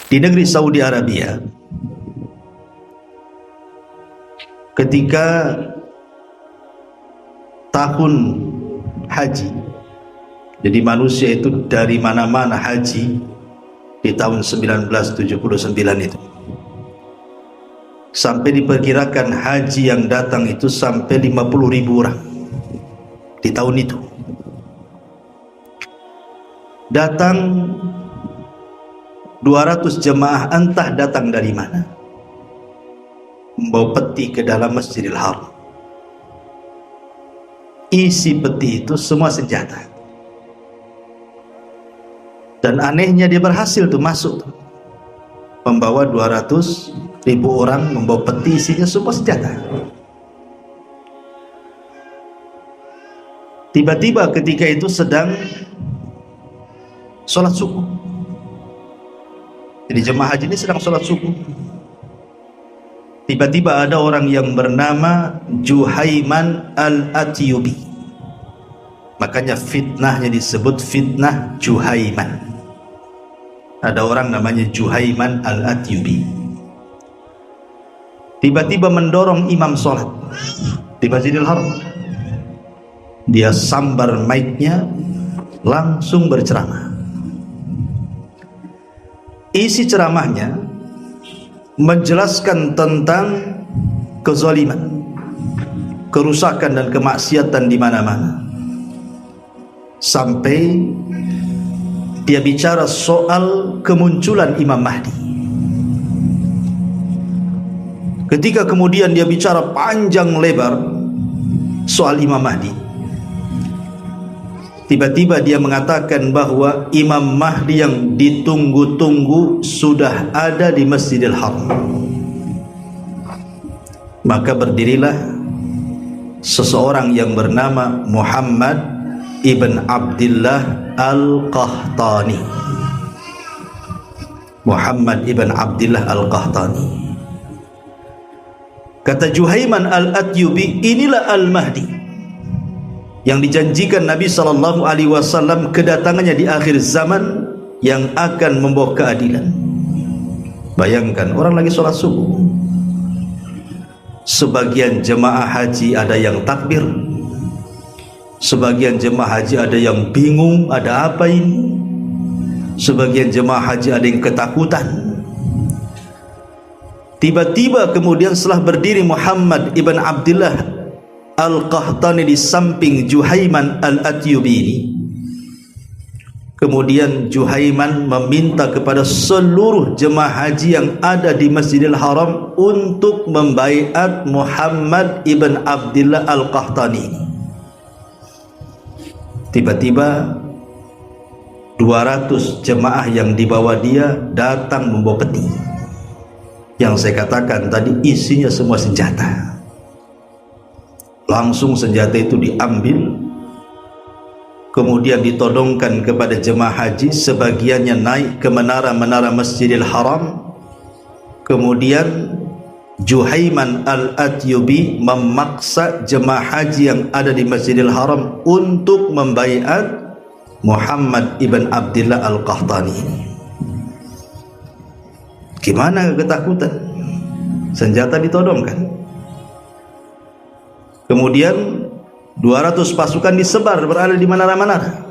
Di negeri Saudi Arabia, ketika tahun haji, jadi manusia itu dari mana-mana haji di tahun 1979 itu, sampai diperkirakan haji yang datang itu sampai 50.000 orang di tahun itu. Datang 200 jemaah, entah datang dari mana, membawa peti ke dalam Masjidil Haram. Isi peti itu semua senjata. Dan anehnya dia berhasil tuh masuk tuh, membawa 200.000 orang, membawa peti isinya semua senjata. Tiba-tiba ketika itu sedang sholat subuh. Jadi jemaah haji ini sedang sholat subuh. Tiba-tiba ada orang yang bernama Juhaiman Al-Atyubi. Makanya fitnahnya disebut fitnah Juhaiman. Ada orang namanya Juhaiman Al-Atyubi. Tiba-tiba mendorong imam sholat di Masjidil Haram. Dia sambar mic-nya, langsung berceramah. Isi ceramahnya menjelaskan tentang kezaliman, kerusakan dan kemaksiatan di mana-mana. Sampai dia bicara soal kemunculan Imam Mahdi. Ketika kemudian dia bicara panjang lebar soal Imam Mahdi, tiba-tiba dia mengatakan bahwa Imam Mahdi yang ditunggu-tunggu sudah ada di Masjidil Haram. Maka berdirilah seseorang yang bernama Muhammad ibn Abdullah Al-Qahtani. Muhammad ibn Abdullah Al-Qahtani. Kata Juhaiman Al-Atyubi, inilah Al-Mahdi yang dijanjikan Nabi SAW kedatangannya di akhir zaman, yang akan membawa keadilan. Bayangkan, orang lagi sholat subuh, sebagian jemaah haji ada yang takbir, sebagian jemaah haji ada yang bingung, ada apa ini? Sebagian jemaah haji ada yang ketakutan. Tiba-tiba kemudian setelah berdiri Muhammad ibn Abdullah Al-Qahtani di samping Juhaiman Al-Atyubi ini, kemudian Juhaiman meminta kepada seluruh jemaah haji yang ada di Masjidil Haram untuk membaiat Muhammad ibn Abdullah Al-Qahtani. Tiba-tiba 200 jemaah yang dibawa dia datang membawa peti, yang saya katakan tadi isinya semua senjata. Langsung senjata itu diambil, kemudian ditodongkan kepada jemaah haji. Sebagiannya naik ke menara-menara Masjidil Haram. Kemudian Juhaiman Al-Atyubi memaksa jemaah haji yang ada di Masjidil Haram untuk membaiat Muhammad ibn Abdullah Al-Qahtani. Gimana ketakutan? Senjata ditodongkan. Kemudian 200 pasukan disebar berada di menara-menara.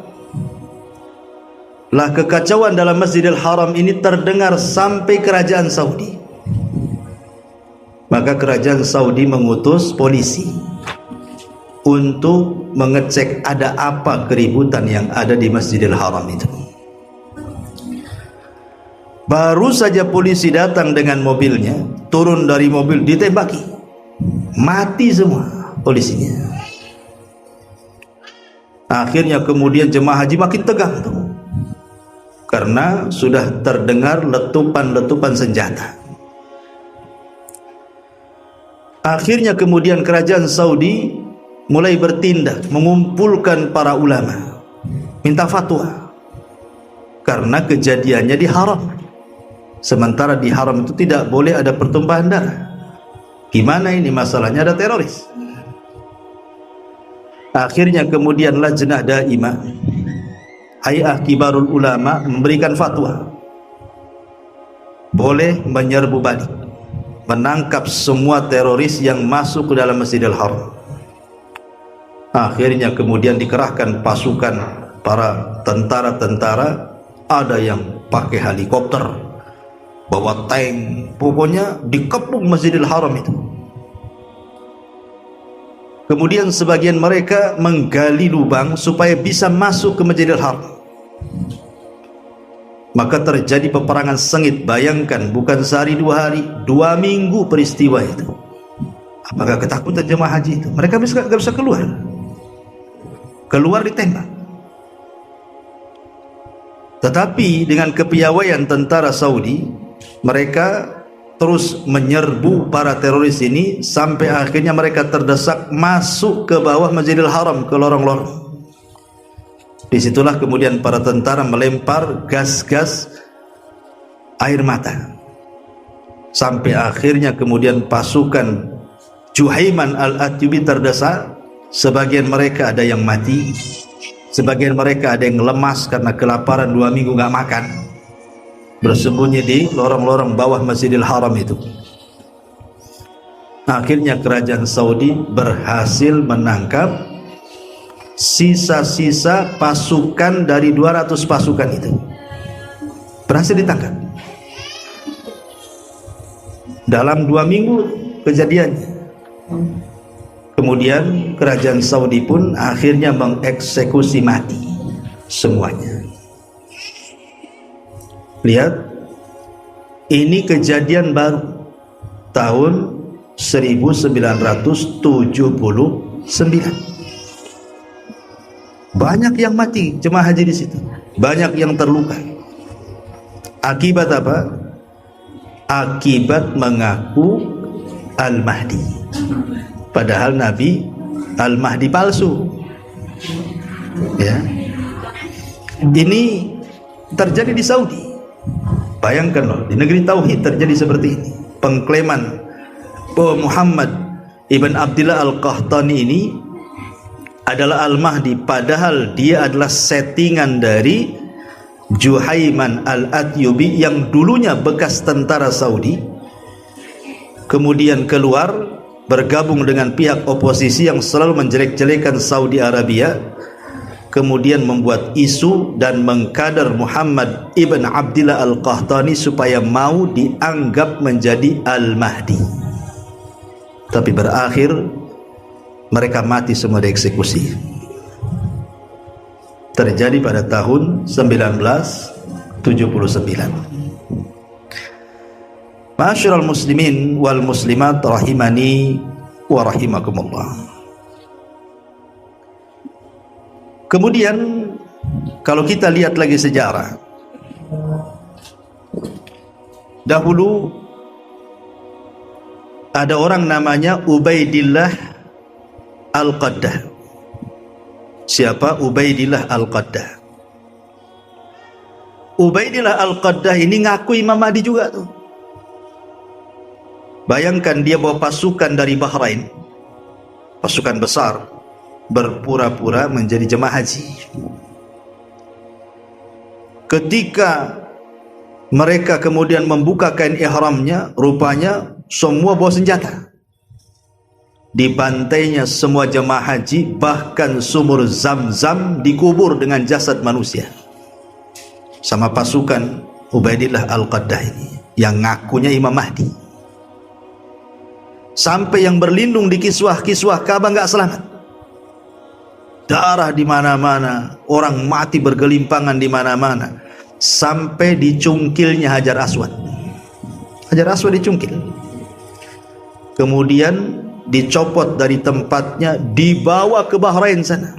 Lah kekacauan dalam Masjidil Haram ini terdengar sampai kerajaan Saudi. Maka kerajaan Saudi mengutus polisi untuk mengecek ada apa keributan yang ada di Masjidil Haram itu. Baru saja polisi datang dengan mobilnya, turun dari mobil ditembaki, mati semua polisinya. Akhirnya kemudian jemaah haji makin tegang tuh, karena sudah terdengar letupan-letupan senjata. Akhirnya kemudian kerajaan Saudi mulai bertindak, mengumpulkan para ulama, minta fatwa, karena kejadiannya di haram. Sementara di haram itu tidak boleh ada pertumpahan darah. Gimana ini masalahnya? Ada teroris. Akhirnya kemudian Lajnah Daimah, Hay'ah Kibarul Ulama memberikan fatwa boleh menyerbu balik, menangkap semua teroris yang masuk ke dalam Masjidil Haram. Akhirnya kemudian dikerahkan pasukan para tentara-tentara, ada yang pakai helikopter, bawa tank, pokoknya dikepung Masjidil Haram itu. Kemudian sebagian mereka menggali lubang supaya bisa masuk ke Masjidil Haram. Maka terjadi peperangan sengit. Bayangkan, bukan sehari 2 hari, 2 minggu peristiwa itu. Apakah ketakutan jemaah haji itu? Mereka nggak bisa keluar. Keluar ditembak. Tetapi dengan kepiawaian tentara Saudi, mereka terus menyerbu para teroris ini sampai akhirnya mereka terdesak masuk ke bawah Masjidil Haram, ke lorong-lorong. Disitulah kemudian para tentara melempar gas-gas air mata, sampai akhirnya kemudian pasukan Juhaiman al-Atyubi terdesak. Sebagian mereka ada yang mati, sebagian mereka ada yang lemas karena kelaparan 2 minggu gak makan, bersembunyi di lorong-lorong bawah Masjidil Haram itu. Akhirnya kerajaan Saudi berhasil menangkap sisa-sisa pasukan dari 200 pasukan itu. Berhasil ditangkap dalam 2 minggu kejadiannya. Kemudian kerajaan Saudi pun akhirnya mengeksekusi mati semuanya. Lihat, ini kejadian baru tahun 1979. Banyak yang mati jemaah haji di situ, banyak yang terluka. Akibat apa? Akibat mengaku Al-Mahdi, padahal Nabi Al-Mahdi palsu. Ya, ini terjadi di Saudi. Bayangkan loh, di negeri tauhid terjadi seperti ini. Pengklaman bahwa Muhammad ibn Abdillah al-Qahtani ini adalah Al-Mahdi, padahal dia adalah settingan dari Juhaiman al-Atyubi yang dulunya bekas tentara Saudi, kemudian keluar bergabung dengan pihak oposisi yang selalu menjelek-jelekan Saudi Arabia, kemudian membuat isu dan mengkader Muhammad ibn Abdillah al-Qahtani supaya mau dianggap menjadi Al-Mahdi. Tapi berakhir mereka mati semua, dieksekusi. Terjadi pada tahun 1979. Ma'asyiral muslimin wal muslimat rahimani wa rahimakumullah. Kemudian kalau kita lihat lagi sejarah, dahulu ada orang namanya Ubaidillah Al-Qaddah. Siapa Ubaidillah Al-Qaddah? Ubaidillah Al-Qaddah ini ngaku Imam Mahdi juga tuh. Bayangkan, dia bawa pasukan dari Bahrain, pasukan besar, berpura-pura menjadi jemaah haji. Ketika mereka kemudian membuka kain ihramnya, rupanya semua bawa senjata. Dibantainya semua jemaah haji, bahkan sumur Zam-Zam dikubur dengan jasad manusia sama pasukan Ubaidillah Al-Qaddah ini yang ngakunya Imam Mahdi. Sampai yang berlindung di kiswah-kiswah Ka'bah nggak selamat. Darah di mana-mana, orang mati bergelimpangan di mana-mana, sampai dicungkilnya Hajar Aswad. Hajar Aswad dicungkil, kemudian dicopot dari tempatnya, dibawa ke Bahrain sana.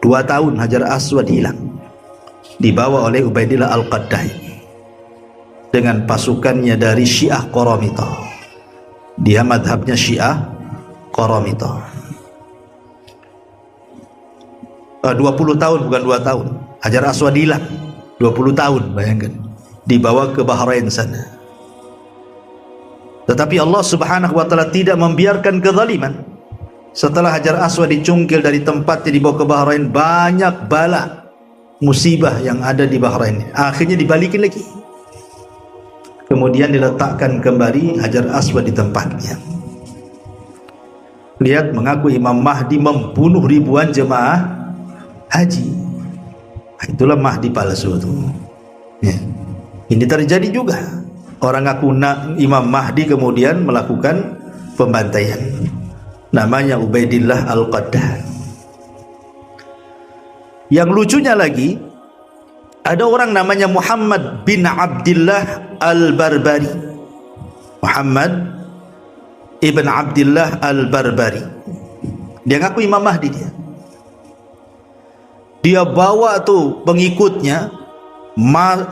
2 tahun Hajar Aswad hilang, dibawa oleh Ubaidillah Al-Qaddah dengan pasukannya dari Syiah Qaramita. Dia madhabnya Syiah Qaramita. 20 tahun, bukan 2 tahun. Hajar Aswad hilang 20 tahun, bayangkan. Dibawa ke Bahrain sana. Tetapi Allah Subhanahu wa taala tidak membiarkan kezaliman. Setelah Hajar Aswad dicungkil dari tempatnya, dibawa ke Bahrain, banyak bala musibah yang ada di Bahrain. Akhirnya dibalikin lagi. kemudian diletakkan kembali Hajar Aswad di tempatnya. Lihat, mengaku Imam Mahdi membunuh ribuan jemaah haji. Itulah Mahdi palsu itu. Ya. Ini terjadi juga. Orang ngaku Imam Mahdi kemudian melakukan pembantaian. Namanya Ubaidillah Al-Qaddah. Yang lucunya lagi, ada orang namanya Muhammad bin Abdullah Al-Barbari. Muhammad ibn Abdullah Al-Barbari. Dia ngaku Imam Mahdi dia. Dia bawa tuh pengikutnya,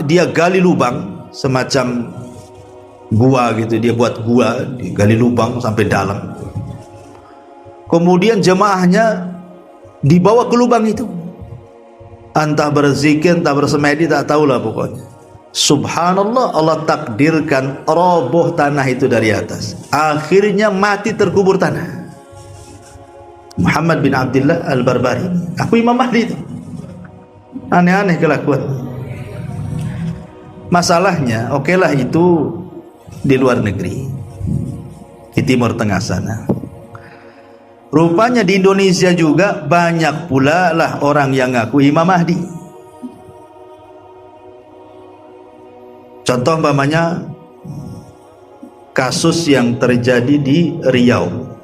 dia gali lubang semacam gua gitu, dia buat gua, dia gali lubang sampai dalam. Kemudian jemaahnya dibawa ke lubang itu, entah berzikir, entah bersemedi, tak tahulah pokoknya. Subhanallah, Allah takdirkan roboh tanah itu dari atas. Akhirnya mati terkubur tanah. Muhammad bin Abdullah Al-Barbari, aku Imam Mahdi itu. Aneh-aneh kelakuan. Masalahnya, okelah itu di luar negeri, di Timur Tengah sana. Rupanya di Indonesia juga banyak pula lah orang yang ngaku Imam Mahdi. Contoh umpamanya kasus yang terjadi di Riau.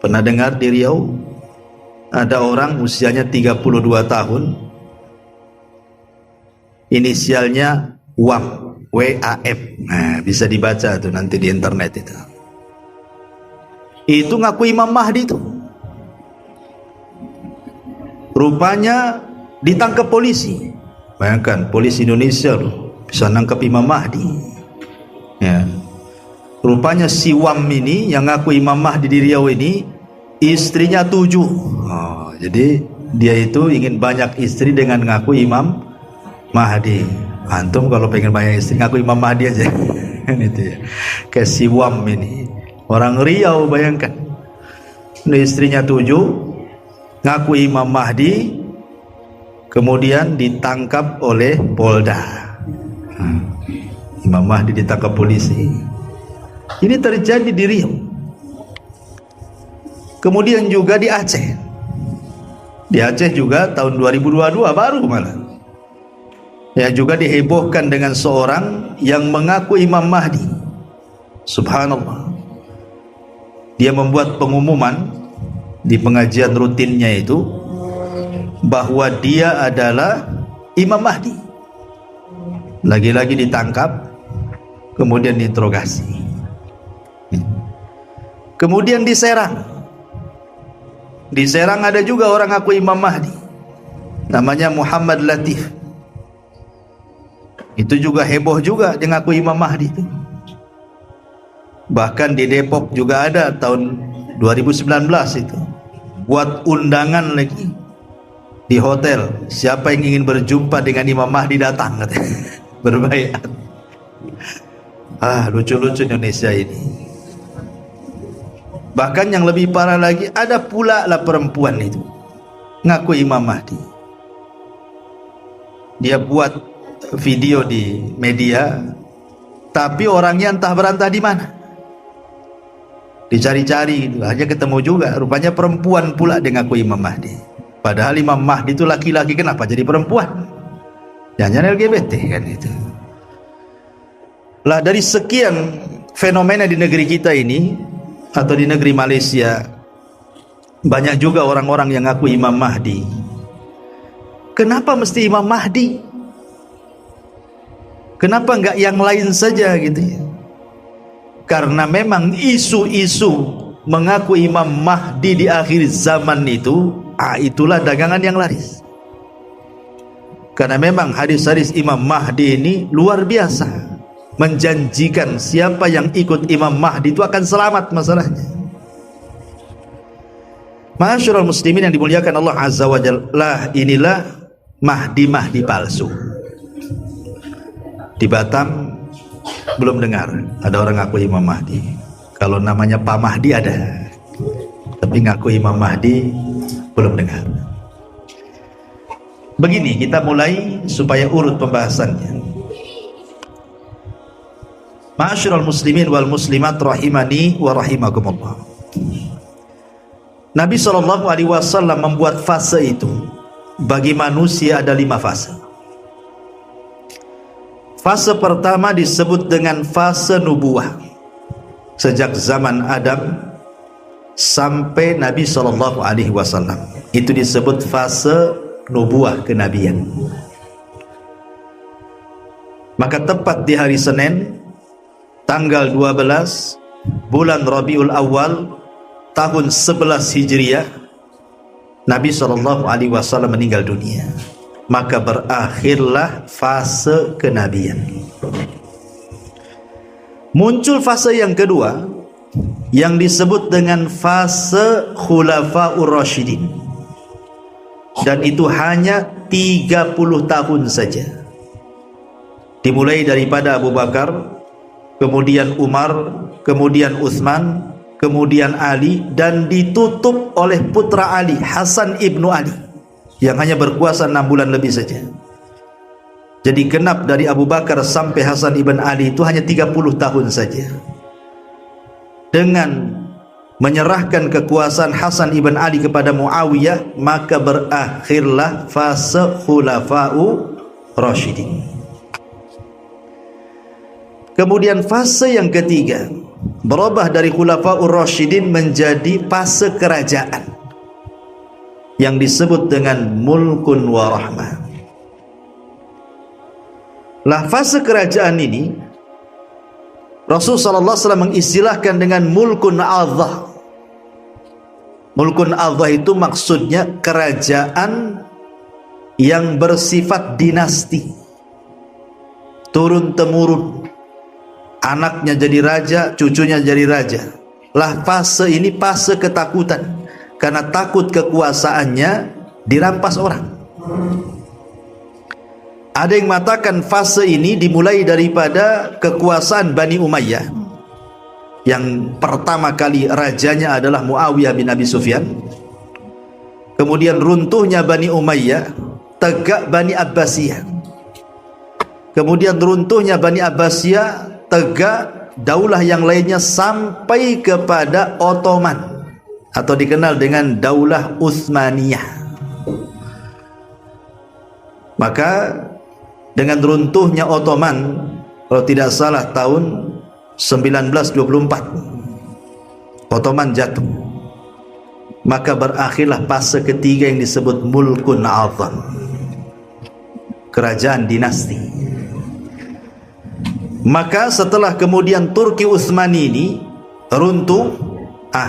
Pernah dengar di Riau? Ada orang usianya 32 tahun, inisialnya WAM, W-A-M. Nah, bisa dibaca tuh nanti di internet itu. Itu ngaku Imam Mahdi itu. Rupanya ditangkap polisi. Bayangkan, polisi Indonesia loh bisa nangkap Imam Mahdi. Ya. Rupanya si WAM ini yang ngaku Imam Mahdi di Riau ini, istrinya 7. Oh, jadi dia itu ingin banyak istri dengan ngaku Imam Mahdi. Antum kalau pengen banyak istri ngaku Imam Mahdi aja. Itu ya. Kayak si WAM ini, orang Riau, bayangkan. Ini istrinya 7, ngaku Imam Mahdi, kemudian ditangkap oleh Polda. Imam Mahdi ditangkap polisi. Ini terjadi di Riau. Kemudian juga di Aceh. Di Aceh juga tahun 2022 baru malah. Ya, juga dihebohkan dengan seorang yang mengaku Imam Mahdi. Subhanallah. Dia membuat pengumuman di pengajian rutinnya itu bahwa dia adalah Imam Mahdi. Lagi-lagi ditangkap, kemudian diinterogasi. Kemudian di Serang. Di Serang ada juga orang ngaku Imam Mahdi. Namanya Muhammad Latif. Itu juga heboh juga dia ngaku Imam Mahdi itu. Bahkan di Depok juga ada tahun 2019 itu. Buat undangan lagi di hotel. Siapa yang ingin berjumpa dengan Imam Mahdi datang katanya. Berbaiat. Lucu-lucu Indonesia ini. Bahkan yang lebih parah lagi, ada pula lah perempuan itu ngaku Imam Mahdi. Dia buat video di media, tapi orangnya entah berantah di mana. Dicari-cari gitu, aja ketemu juga. Rupanya perempuan pula dia ngaku Imam Mahdi. Padahal Imam Mahdi itu laki-laki, kenapa jadi perempuan? Jangan LGBT kan itu. Lah, dari sekian fenomena di negeri kita ini atau di negeri Malaysia, banyak juga orang-orang yang ngaku Imam Mahdi. Kenapa mesti Imam Mahdi? Kenapa enggak yang lain saja gitu ya? Karena memang isu-isu mengaku Imam Mahdi di akhir zaman itu, itulah dagangan yang laris. Karena memang hadis-hadis Imam Mahdi ini luar biasa, menjanjikan siapa yang ikut Imam Mahdi itu akan selamat masalahnya. Ma'asyiral muslimin yang dimuliakan Allah Azza wa Jalla, inilah Mahdi-Mahdi palsu. Di Batam belum dengar ada orang ngaku Imam Mahdi. Kalau namanya Pak Mahdi ada, tapi ngaku Imam Mahdi belum dengar. Begini, kita mulai supaya urut pembahasannya. Ma'asyiral muslimin wal muslimat rahimani wa rahimakumullah. Nabi SAW membuat fase itu. Bagi manusia ada 5 fase. Fase pertama disebut dengan fase nubuah. Sejak zaman Adam sampai Nabi SAW, itu disebut fase nubuah kenabian. Maka tepat di hari Senin tanggal 12 bulan Rabiul Awal tahun 11 Hijriah, Nabi SAW meninggal dunia. Maka berakhirlah fase kenabian. Muncul fase yang kedua yang disebut dengan fase Khulafaur Rasyidin, dan itu hanya 30 tahun saja. Dimulai daripada Abu Bakar, kemudian Umar, kemudian Utsman, kemudian Ali, dan ditutup oleh putra Ali, Hasan ibnu Ali, yang hanya berkuasa 6 bulan lebih saja. Jadi genap dari Abu Bakar sampai Hasan ibn Ali itu hanya 30 tahun saja. Dengan menyerahkan kekuasaan Hasan ibn Ali kepada Muawiyah, maka berakhirlah fase Khulafaur Rasyidin. Kemudian fase yang ketiga berubah dari Khulafaur Rasyidin menjadi fase kerajaan yang disebut dengan mulkun wa rahmah. Lah fase kerajaan ini Rasulullah SAW mengistilahkan dengan mulkun adhah. Mulkun adhah itu maksudnya kerajaan yang bersifat dinasti, turun temurun, anaknya jadi raja, cucunya jadi raja. Lah fase ini fase ketakutan, karena takut kekuasaannya dirampas orang. Ada yang mengatakan fase ini dimulai daripada kekuasaan Bani Umayyah, yang pertama kali rajanya adalah Muawiyah bin Abi Sufyan. Kemudian runtuhnya Bani Umayyah, tegak Bani Abbasiyah. Kemudian runtuhnya Bani Abbasiyah, tegak daulah yang lainnya sampai kepada Ottoman, atau dikenal dengan Daulah Utsmaniyah. Maka dengan runtuhnya Ottoman, kalau tidak salah tahun 1924, Ottoman jatuh. Maka berakhirlah fase ketiga yang disebut mulkun azam, kerajaan dinasti. Maka setelah kemudian Turki Utsmani ini runtuh,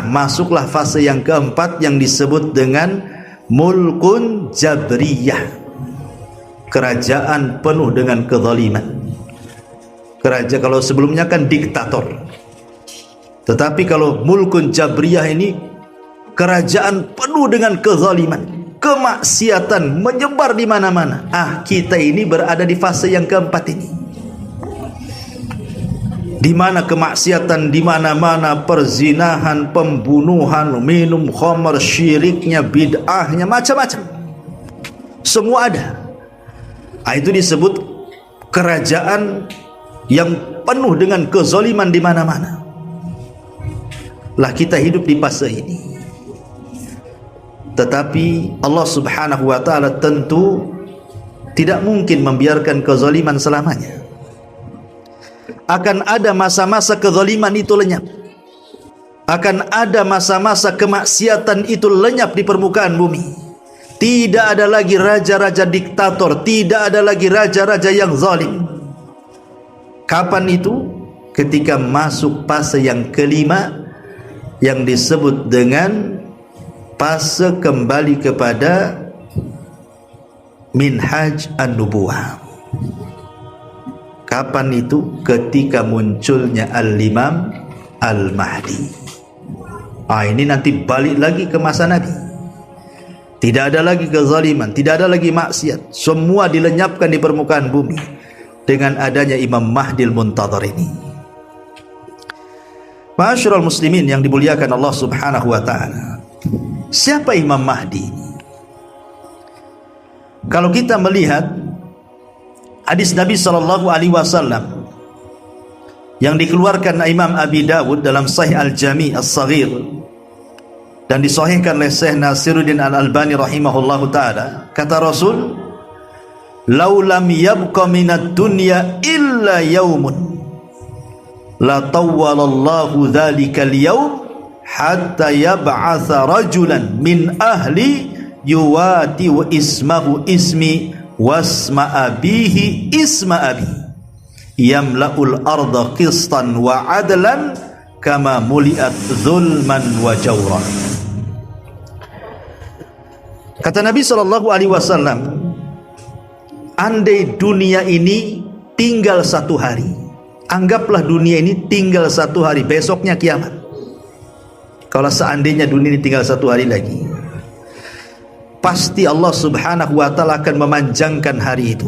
masuklah fase yang keempat yang disebut dengan mulkun jabriyah, kerajaan penuh dengan kezaliman. Kerajaan, kalau sebelumnya kan diktator, tetapi kalau mulkun jabriyah ini kerajaan penuh dengan kezaliman, kemaksiatan menyebar di mana-mana. Kita ini berada di fase yang keempat ini, di mana kemaksiatan di mana-mana, perzinahan, pembunuhan, minum khamar, syiriknya, bid'ahnya, macam-macam, semua ada. Itu disebut kerajaan yang penuh dengan kezaliman di mana-mana. Lah kita hidup di fase ini. Tetapi Allah Subhanahu wa taala tentu tidak mungkin membiarkan kezaliman selamanya. Akan ada masa-masa kezaliman itu lenyap. Akan ada masa-masa kemaksiatan itu lenyap di permukaan bumi. Tidak ada lagi raja-raja diktator, tidak ada lagi raja-raja yang zalim. Kapan itu? Ketika masuk fase yang kelima yang disebut dengan fase kembali kepada minhaj an-nubuwah. Kapan itu? Ketika munculnya Al-Imam Al-Mahdi. Ini nanti balik lagi ke masa Nabi. Tidak ada lagi kezaliman, tidak ada lagi maksiat, semua dilenyapkan di permukaan bumi dengan adanya Imam Mahdi Al-Muntadhar ini. Ma'asyiral muslimin yang dimuliakan Allah Subhanahu wa taala. Siapa Imam Mahdi ini? Kalau kita melihat hadis Nabi sallallahu alaihi wasallam yang dikeluarkan Imam Abi Dawud dalam Sahih Al-Jami' As-Saghir dan disahihkan oleh Syekh Nasiruddin Al-Albani rahimahullahu taala, kata Rasul, "Lau lam yabqa minad dunya illa yaumun la tawwalallahu dzalikal yaum hatta yab'atsa rajulan min ahli yuwati wa ismahu ismi wasma abihi isma abi yamla'ul arda qistan wa adlan kama muliat zulman wa jawran." Kata Nabi SAW, andai dunia ini tinggal satu hari, anggaplah dunia ini tinggal satu hari, besoknya kiamat. Kalau seandainya dunia ini tinggal satu hari lagi, pasti Allah Subhanahu wa ta'ala akan memanjangkan hari itu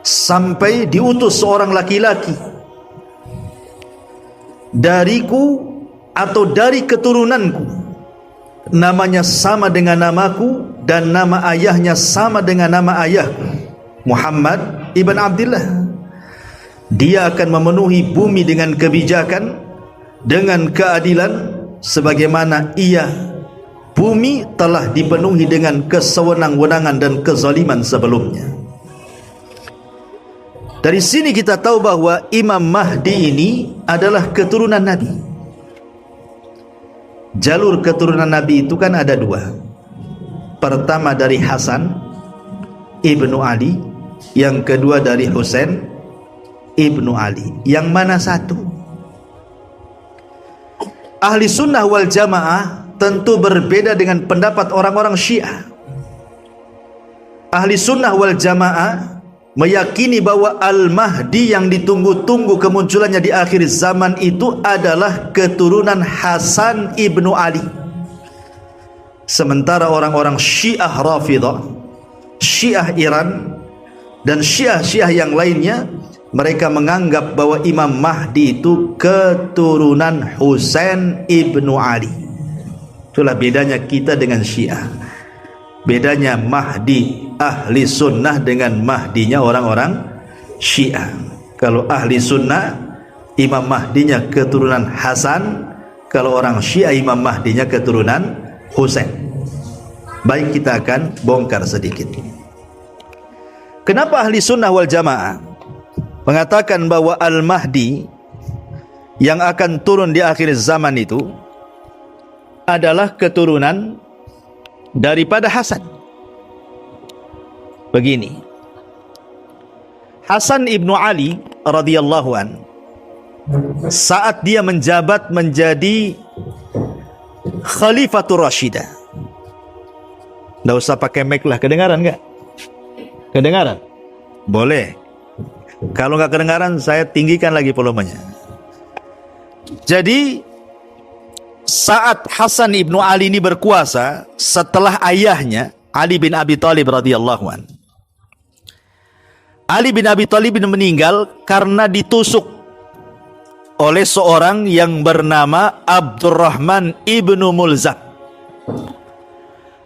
sampai diutus seorang laki-laki dariku atau dari keturunanku, namanya sama dengan namaku dan nama ayahnya sama dengan nama ayahku, Muhammad ibn Abdullah. Dia akan memenuhi bumi dengan kebijakan, dengan keadilan, sebagaimana bumi telah dipenuhi dengan kesewenang-wenangan dan kezaliman sebelumnya. Dari sini kita tahu bahwa Imam Mahdi ini adalah keturunan Nabi. Jalur keturunan Nabi itu kan ada dua. Pertama dari Hasan ibnu Ali, yang kedua dari Husain ibnu Ali. Yang mana satu? Ahli sunnah wal jamaah tentu berbeda dengan pendapat orang-orang Syiah. Ahli sunnah wal jamaah meyakini bahwa Al-Mahdi yang ditunggu-tunggu kemunculannya di akhir zaman itu adalah keturunan Hasan ibnu Ali. Sementara orang-orang Syiah Rafidah, Syiah Iran, dan Syiah yang lainnya, mereka menganggap bahwa Imam Mahdi itu keturunan Husain ibnu Ali. Itulah bedanya kita dengan Syiah. Bedanya Mahdi ahli sunnah dengan Mahdinya orang-orang Syiah. Kalau ahli sunnah, Imam Mahdinya keturunan Hasan. Kalau orang Syiah, Imam Mahdinya keturunan Husain. Baik, kita akan bongkar sedikit. Kenapa ahli sunnah wal jamaah mengatakan bahwa Al-Mahdi yang akan turun di akhir zaman itu adalah keturunan daripada Hasan? Begini, Hasan ibnu Ali radhiyallahu an, saat dia menjabat menjadi Khalifatur Rashidah, nggak usah pakai mic lah, kedengaran nggak? Kedengaran? Boleh. Kalau nggak kedengaran, saya tinggikan lagi volumenya. Jadi saat Hasan ibnu Ali ini berkuasa setelah ayahnya Ali bin Abi Thalib radhiyallahu an, Ali bin Abi Thalib meninggal karena ditusuk oleh seorang yang bernama Abdurrahman ibnu Mulzam.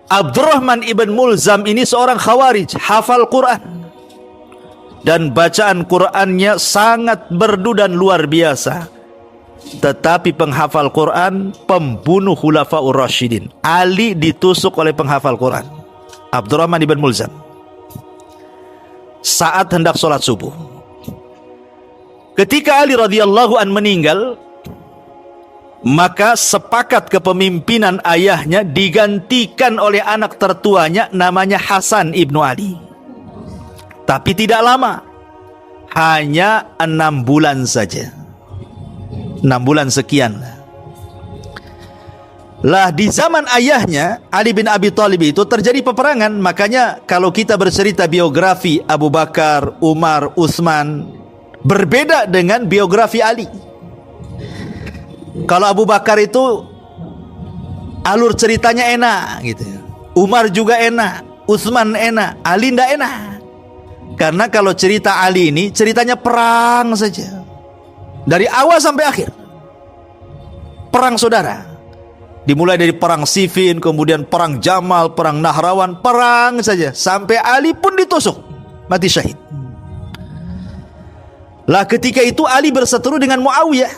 Abdurrahman ibn Mulzam ini seorang khawarij, hafal Quran, dan bacaan Qurannya sangat merdu dan luar biasa. Tetapi penghafal Quran, pembunuh Khulafaur Rasyidin. Ali ditusuk oleh penghafal Quran, Abdurrahman ibn Mulzam, saat hendak sholat subuh. Ketika Ali radhiyallahu an meninggal, maka sepakat kepemimpinan ayahnya digantikan oleh anak tertuanya, namanya Hasan ibnu Ali. Tapi tidak lama, hanya 6 bulan saja, 6 bulan sekian. Lah di zaman ayahnya Ali bin Abi Thalib itu terjadi peperangan. Makanya kalau kita bercerita biografi Abu Bakar, Umar, Utsman, berbeda dengan biografi Ali. Kalau Abu Bakar itu alur ceritanya enak gitu, Umar juga enak, Utsman enak, Ali ndak enak. Karena kalau cerita Ali ini ceritanya perang saja, dari awal sampai akhir perang saudara. Dimulai dari perang Siffin, kemudian perang Jamal, perang Nahrawan, perang saja, sampai Ali pun ditusuk, mati syahid. Lah ketika itu Ali berseteru dengan Muawiyah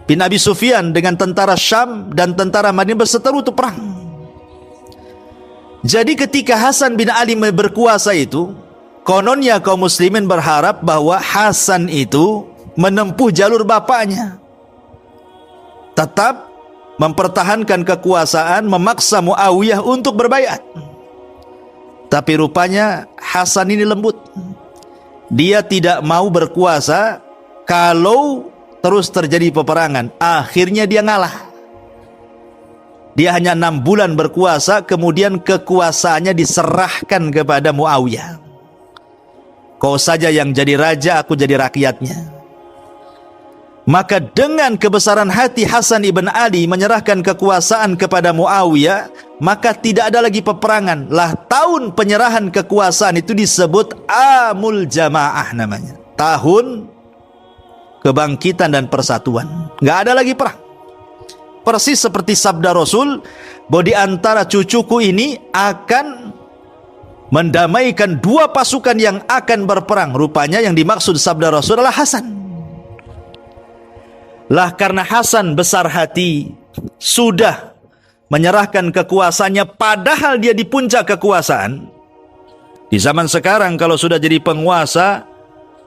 bin Abi Sufyan dengan tentara Syam dan tentara Madinah berseteru untuk perang. Jadi ketika Hasan bin Ali berkuasa itu, kononnya kaum muslimin berharap bahwa Hasan itu menempuh jalur bapaknya, tetap mempertahankan kekuasaan, memaksa Muawiyah untuk berbaiat. Tapi rupanya Hasan ini lembut. Dia tidak mau berkuasa kalau terus terjadi peperangan. Akhirnya dia ngalah. Dia hanya 6 bulan berkuasa, kemudian kekuasaannya diserahkan kepada Muawiyah. Kau saja yang jadi raja, aku jadi rakyatnya. Maka dengan kebesaran hati Hasan ibn Ali menyerahkan kekuasaan kepada Muawiyah, maka tidak ada lagi peperangan. Lah tahun penyerahan kekuasaan itu disebut Amul Jamaah namanya. Tahun kebangkitan dan persatuan. Nggak ada lagi perang. Persis seperti sabda Rasul bahwa di antara cucuku ini akan mendamaikan 2 pasukan yang akan berperang. Rupanya yang dimaksud sabda Rasul adalah Hasan. Lah karena Hasan besar hati, sudah menyerahkan kekuasaannya padahal dia di puncak kekuasaan. Di zaman sekarang kalau sudah jadi penguasa,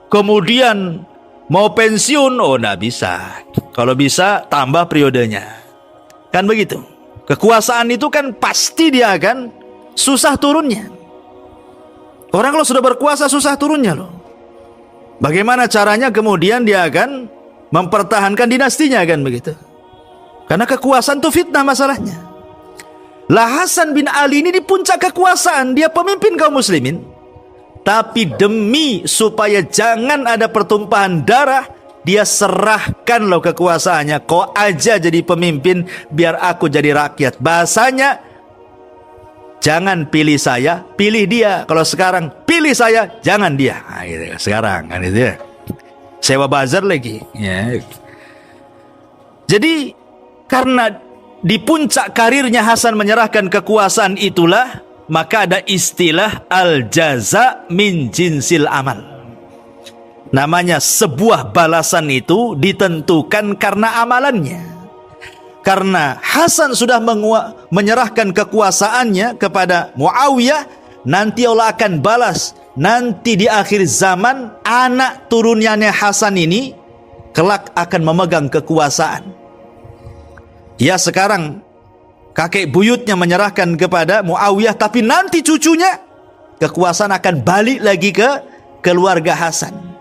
kemudian mau pensiun, oh enggak bisa. Kalau bisa tambah periodenya. Kan begitu. Kekuasaan itu kan pasti dia akan susah turunnya. Orang kalau sudah berkuasa susah turunnya loh. Bagaimana caranya kemudian dia akan mempertahankan dinastinya, kan begitu. Karena kekuasaan itu fitnah masalahnya. Lah Hasan bin Ali ini di puncak kekuasaan, dia pemimpin kaum muslimin. Tapi demi supaya jangan ada pertumpahan darah, dia serahkan loh kekuasaannya. Kau aja jadi pemimpin, biar aku jadi rakyat. Bahasanya, jangan pilih saya, pilih dia. Kalau sekarang pilih saya, jangan dia. Nah, gitu. Sekarang kan itu ya. Sewa bazar lagi ya. Jadi karena di puncak karirnya Hasan menyerahkan kekuasaan itulah, maka ada istilah al-jaza min jinsil amal. Namanya sebuah balasan itu ditentukan karena amalannya. Karena Hasan sudah menyerahkan kekuasaannya kepada Muawiyah, nanti Allah akan balas. Nanti di akhir zaman anak turunnya Hasan ini kelak akan memegang kekuasaan. Ya sekarang kakek buyutnya menyerahkan kepada Muawiyah, tapi nanti cucunya kekuasaan akan balik lagi ke keluarga Hasan.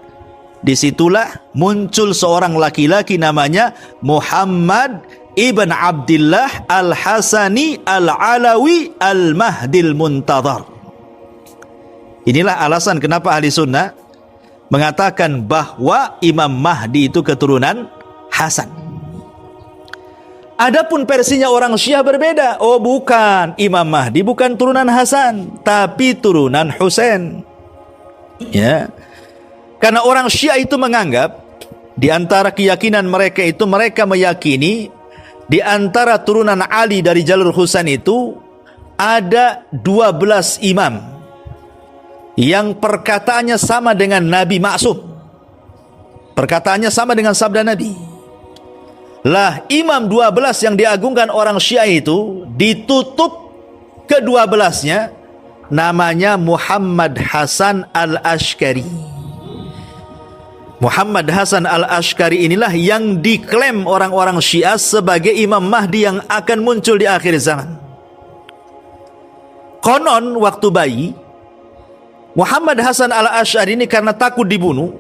Disitulah muncul seorang laki-laki namanya Muhammad ibn Abdullah al-Hasani al-Alawi al-Mahdil Muntadhar. Inilah alasan kenapa ahli sunnah mengatakan bahwa Imam Mahdi itu keturunan Hasan. Adapun versinya orang Syiah berbeda. Oh bukan, Imam Mahdi bukan turunan Hasan, tapi turunan Husain. Ya. Karena orang Syiah itu menganggap, di antara keyakinan mereka itu, mereka meyakini di antara turunan Ali dari jalur Husain itu ada 12 imam yang perkataannya sama dengan Nabi Maksum. Perkataannya sama dengan sabda Nabi. Lah imam 12 yang diagungkan orang Syiah itu ditutup ke-12-nya namanya Muhammad Hasan al-Ashkari. Muhammad Hasan al-Ashkari inilah yang diklaim orang-orang Syiah sebagai Imam Mahdi yang akan muncul di akhir zaman. Konon waktu bayi, Muhammad Hasan al-Ash'ari ini karena takut dibunuh,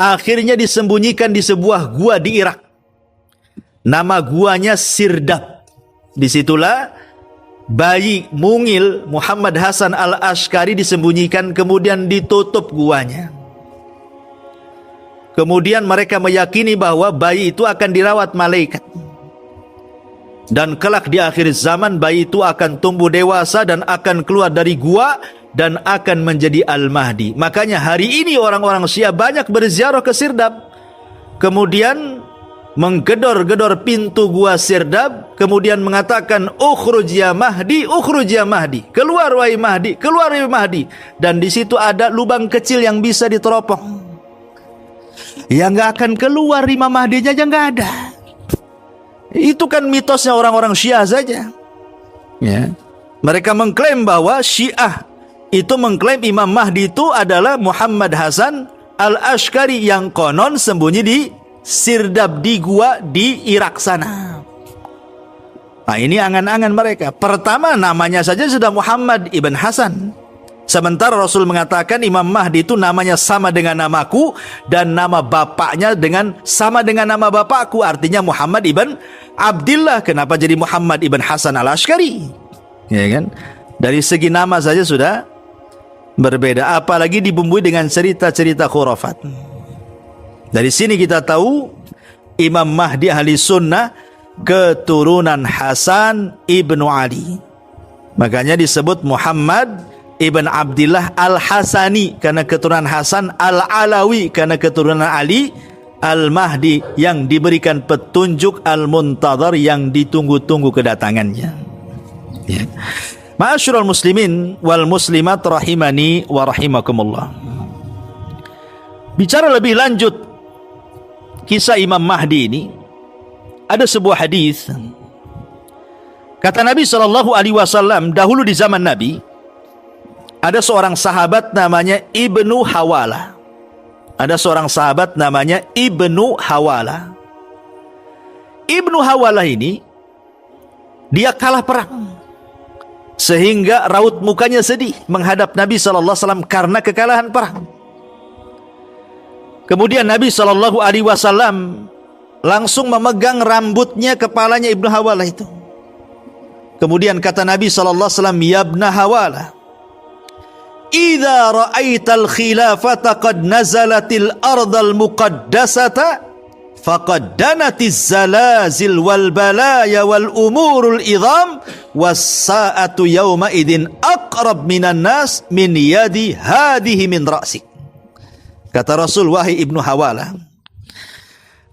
akhirnya disembunyikan di sebuah gua di Irak. Nama guanya Sirdab. Disitulah bayi mungil Muhammad Hasan al-Ash'ari disembunyikan, kemudian ditutup guanya. Kemudian mereka meyakini bahwa bayi itu akan dirawat malaikat. Dan kelak di akhir zaman bayi itu akan tumbuh dewasa dan akan keluar dari gua dan akan menjadi Al-Mahdi. Makanya hari ini orang-orang Syiah banyak berziarah ke Sirdab, kemudian menggedor-gedor pintu gua Sirdab, kemudian mengatakan ukhruj ya Mahdi, ukhruj ya Mahdi, keluar wahai Mahdi, keluar wahai Mahdi. Dan di situ ada lubang kecil yang bisa diteropong. Ya nggak akan keluar, Imam Mahdi aja nggak ada. Itu kan mitosnya orang-orang Syiah saja. Ya. Mereka mengklaim bahwa Syiah itu mengklaim Imam Mahdi itu adalah Muhammad Hasan Al-Ashqari yang konon sembunyi di Sirdab, di gua di Irak sana. Nah, ini angan-angan mereka. Pertama, namanya saja sudah Muhammad ibn Hasan. Sementara Rasul mengatakan Imam Mahdi itu namanya sama dengan namaku dan nama bapaknya sama dengan nama bapakku, artinya Muhammad ibn Abdullah. Kenapa jadi Muhammad ibn Hasan Al-Ashqari? Ya kan? Dari segi nama saja sudah berbeda, apalagi dibumbui dengan cerita-cerita khurafat. Dari sini kita tahu Imam Mahdi ahli sunnah keturunan Hasan ibnu Ali. Makanya disebut Muhammad ibn Abdullah Al-Hasani karena keturunan Hasan, Al-Alawi karena keturunan Ali, Al-Mahdi yang diberikan petunjuk, Al-Muntadhar yang ditunggu-tunggu kedatangannya. Ya. Ma'asyiral muslimin wal muslimat rahimani wa rahimakumullah. Bicara lebih lanjut kisah Imam Mahdi ini, ada sebuah hadis. Kata Nabi SAW, dahulu di zaman Nabi ada seorang sahabat namanya Ibnu Hawala. Ada seorang sahabat namanya Ibnu Hawala. Ibnu Hawala ini dia kalah perang, sehingga raut mukanya sedih menghadap Nabi SAW karena kekalahan perang. Kemudian Nabi SAW langsung memegang rambutnya, kepalanya Ibnu Hawala itu. Kemudian kata Nabi SAW, ya Ibnu Hawala, idza ra'aital khilafata qad nazalatil ardal muqaddasata faqad danatiz zalazil wal balaya wal umurul idham was sa'atu yawma idin aqrab minan nas min yadi hadihi min ra'sik. Kata Rasul, wahai Ibnu Hawala,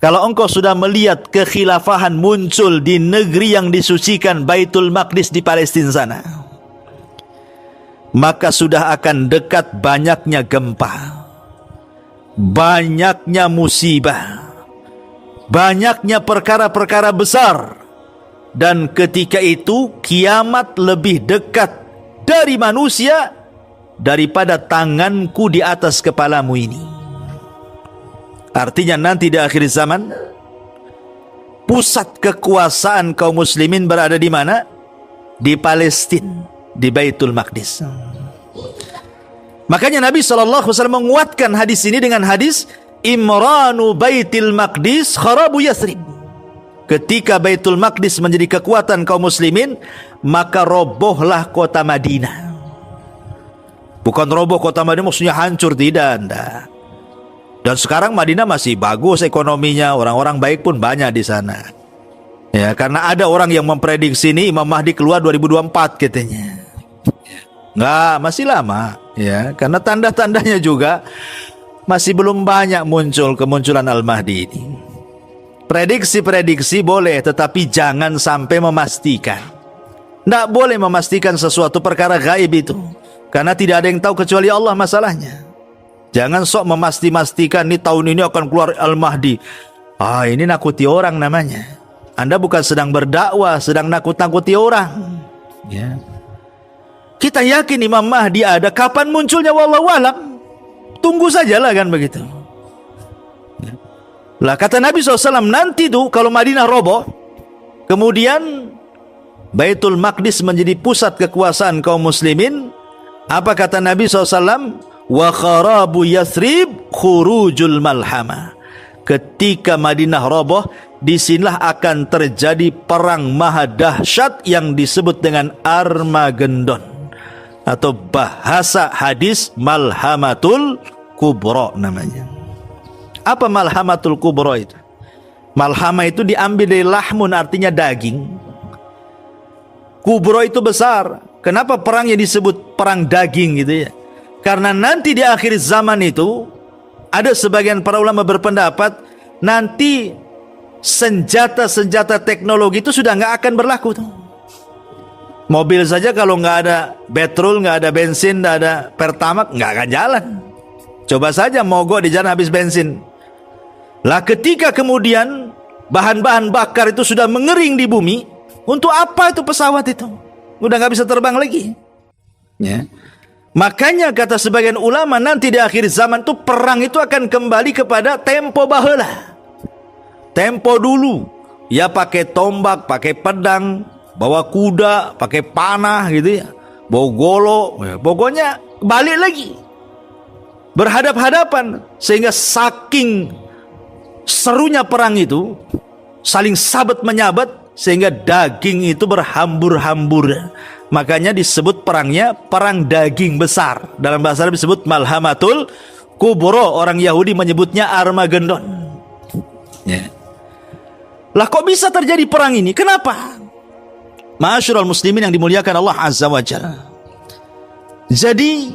kalau engkau sudah melihat kekhilafahan muncul di negeri yang disucikan Baitul Maqdis di Palestina sana, maka sudah akan dekat banyaknya gempa, banyaknya musibah, banyaknya perkara-perkara besar, dan ketika itu kiamat lebih dekat dari manusia daripada tanganku di atas kepalamu ini. Artinya nanti di akhir zaman pusat kekuasaan kaum muslimin berada di mana? Di Palestina, di Baitul Maqdis. Makanya Nabi SAW menguatkan hadis ini dengan hadis Imranu Baitul Maqdis kharabu Yathrib. Ketika Baitul Maqdis menjadi kekuatan kaum muslimin, maka robohlah kota Madinah. Bukan roboh kota Madinah maksudnya hancur, tidak, anda. Dan sekarang Madinah masih bagus ekonominya, orang-orang baik pun banyak di sana. Ya, karena ada orang yang memprediksi ini Imam Mahdi keluar 2024 katanya. Enggak, masih lama, ya, karena tanda-tandanya juga masih belum banyak muncul kemunculan Al-Mahdi ini. Prediksi-prediksi boleh, tetapi jangan sampai memastikan. Tidak boleh memastikan sesuatu perkara gaib itu, karena tidak ada yang tahu kecuali Allah masalahnya. Jangan sok memastikan nih tahun ini akan keluar Al-Mahdi. Ini nakuti orang namanya. Anda bukan sedang berdakwah, sedang nakut-nakuti orang. Ya. Kita yakin Imam Mahdi ada, kapan munculnya wallahu alam. Tunggu sajalah kan begitu. Ya. Lah kata Nabi SAW, nanti tuh kalau Madinah roboh, kemudian Baitul Maqdis menjadi pusat kekuasaan kaum muslimin, apa kata Nabi SAW? Wa kharabu Yathrib khurujul malhama. Ketika Madinah roboh, disinilah akan terjadi perang maha dahsyat yang disebut dengan Armageddon, atau bahasa hadis Malhamatul Kubra namanya. Apa Malhamatul Kubra itu? Malhama itu diambil dari lahmun, artinya daging. Kubra itu besar. Kenapa perangnya disebut perang daging gitu ya? Karena nanti di akhir zaman itu ada sebagian para ulama berpendapat nanti senjata-senjata teknologi itu sudah nggak akan berlaku tuh. Mobil saja kalau nggak ada petrol, nggak ada bensin, nggak ada pertamax, nggak akan jalan. Coba saja mogok di jalan habis bensin, Lah ketika kemudian bahan-bahan bakar itu sudah mengering di bumi, untuk apa itu pesawat itu? Udah nggak bisa terbang lagi. Ya. Makanya kata sebagian ulama, nanti di akhir zaman tuh perang itu akan kembali kepada tempo baheula. Tempo dulu, ya pakai tombak, pakai pedang, bawa kuda, pakai panah gitu ya, bawa golo, ya, pokoknya balik lagi. Berhadap-hadapan, sehingga saking serunya perang itu, saling sabat menyabat, sehingga daging itu berhambur-hambur. Makanya disebut perangnya perang daging besar. Dalam bahasa Arab disebut Malhamatul Kubro. Orang Yahudi menyebutnya Armageddon. Ya. Lah kok bisa terjadi perang ini? Kenapa? Ma'asyiral muslimin yang dimuliakan Allah Azza wa Jalla. Jadi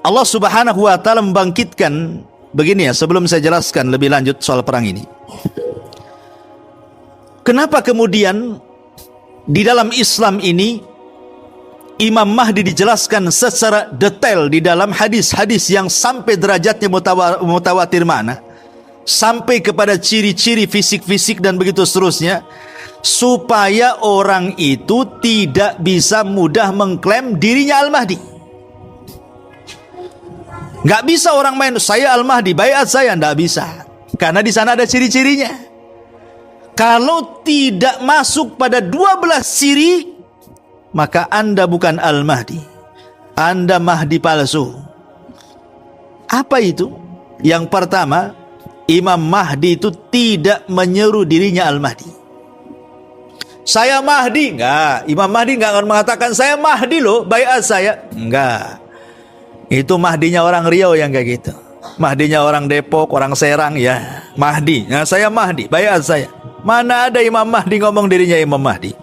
Allah Subhanahu wa taala membangkitkan begini ya, sebelum saya jelaskan lebih lanjut soal perang ini. Kenapa kemudian di dalam Islam ini Imam Mahdi dijelaskan secara detail di dalam hadis-hadis yang sampai derajatnya mutawatir mana, sampai kepada ciri-ciri fisik-fisik dan begitu seterusnya, supaya orang itu tidak bisa mudah mengklaim dirinya Al-Mahdi. Nggak bisa orang main, saya Al-Mahdi, baiat saya, nggak bisa. Karena di sana ada ciri-cirinya. Kalau tidak masuk pada 12 ciri, maka Anda bukan Al-Mahdi. Anda Mahdi palsu. Apa itu? Yang pertama, Imam Mahdi itu tidak menyeru dirinya Al-Mahdi. Saya Mahdi, enggak. Imam Mahdi enggak akan mengatakan saya Mahdi loh, baiat saya. Enggak. Itu Mahdinya orang Riau yang kayak gitu. Mahdinya orang Depok, orang Serang ya. Mahdi. Nah, saya Mahdi, baiat saya. Mana ada Imam Mahdi ngomong dirinya Imam Mahdi.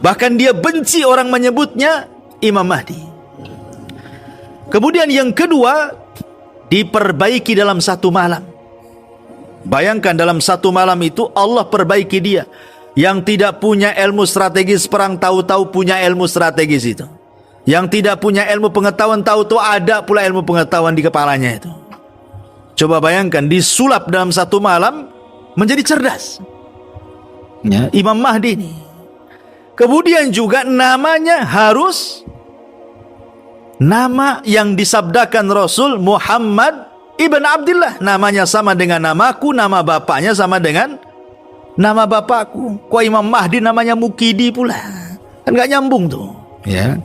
Bahkan dia benci orang menyebutnya Imam Mahdi. Kemudian yang kedua, diperbaiki dalam satu malam. Bayangkan dalam satu malam itu Allah perbaiki dia. Yang tidak punya ilmu strategis perang tahu-tahu punya ilmu strategis itu. Yang tidak punya ilmu pengetahuan tahu-tahu ada pula ilmu pengetahuan di kepalanya itu. Coba bayangkan, disulap dalam satu malam menjadi cerdas. Ya, Imam Mahdi ini. Kemudian juga namanya harus nama yang disabdakan Rasul, Muhammad ibn Abdullah. Namanya sama dengan namaku, nama bapaknya sama dengan nama bapakku. Kok Imam Mahdi namanya Mukidi pula? Kan gak nyambung tuh. Ya.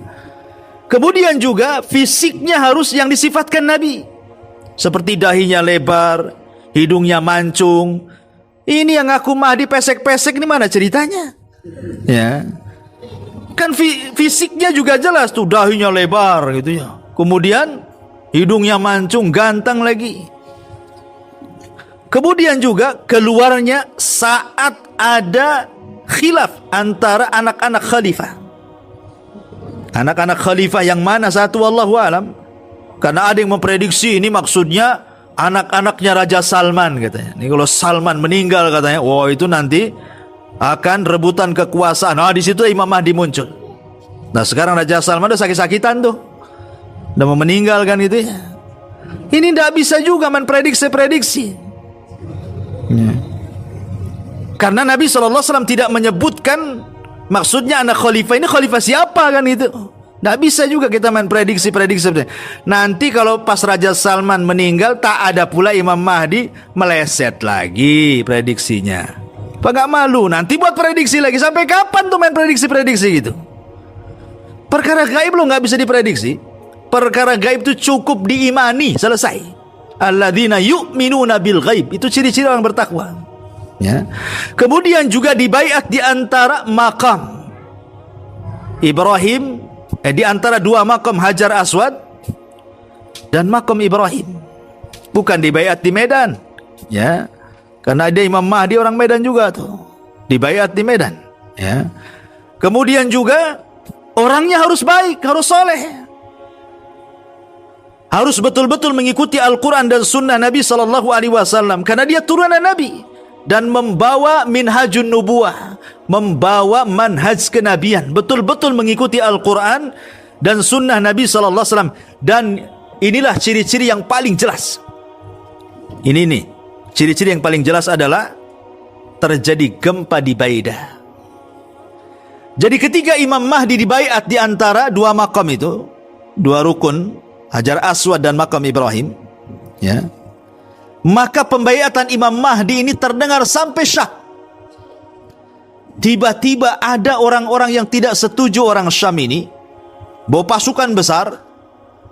Kemudian juga fisiknya harus yang disifatkan Nabi. Seperti dahinya lebar, hidungnya mancung. Ini yang aku Mahdi pesek-pesek, ini mana ceritanya? Ya. Kan fisiknya juga jelas tuh, dahinya lebar gitu ya. Kemudian hidungnya mancung, ganteng lagi. Kemudian juga keluarnya saat ada khilaf antara anak-anak khalifah. Anak-anak khalifah yang mana satu wallahu alam. Karena ada yang memprediksi ini maksudnya anak-anaknya Raja Salman katanya. Ini kalau Salman meninggal katanya, wah itu nanti akan rebutan kekuasaan. Nah di situ Imam Mahdi muncul. Nah sekarang Raja Salman udah sakit-sakitan tuh, udah mau meninggal kan itu ya. Ini tidak bisa juga memprediksi-prediksi. Ya. Karena Nabi SAW tidak menyebutkan maksudnya anak khalifah ini khalifah siapa kan itu. Tidak bisa juga kita main prediksi-prediksi. Nanti kalau pas Raja Salman meninggal tak ada pula Imam Mahdi, meleset lagi prediksinya. Apa gak malu? Nanti buat prediksi lagi. Sampai kapan tuh main prediksi-prediksi gitu? Perkara gaib lo gak bisa diprediksi. Perkara gaib itu cukup diimani, selesai. Alladzina yu'minuna bil ghaib. Itu ciri-ciri orang bertakwa. Ya. Kemudian juga dibaiat di antara makam Ibrahim, di antara dua makam Hajar Aswad dan makam Ibrahim. Bukan dibaiat di Medan. Ya. Karena ada Imam Mahdi orang Medan juga tuh, dibaiat di Medan. Ya. Kemudian juga orangnya harus baik, harus soleh, harus betul-betul mengikuti Al-Quran dan Sunnah Nabi SAW. Karena dia turunan Nabi dan membawa minhajun nubuwah, membawa manhaj kenabian, betul-betul mengikuti Al-Quran dan Sunnah Nabi SAW. Dan inilah ciri-ciri yang paling jelas. Ini nih, ciri-ciri yang paling jelas adalah terjadi gempa di Baidah. Jadi ketika Imam Mahdi dibaiat di antara dua makam itu, dua rukun, Hajar Aswad dan makam Ibrahim, ya, maka pembaiatan Imam Mahdi ini terdengar sampai Syam. Tiba-tiba ada orang-orang yang tidak setuju orang Syam ini, bawa pasukan besar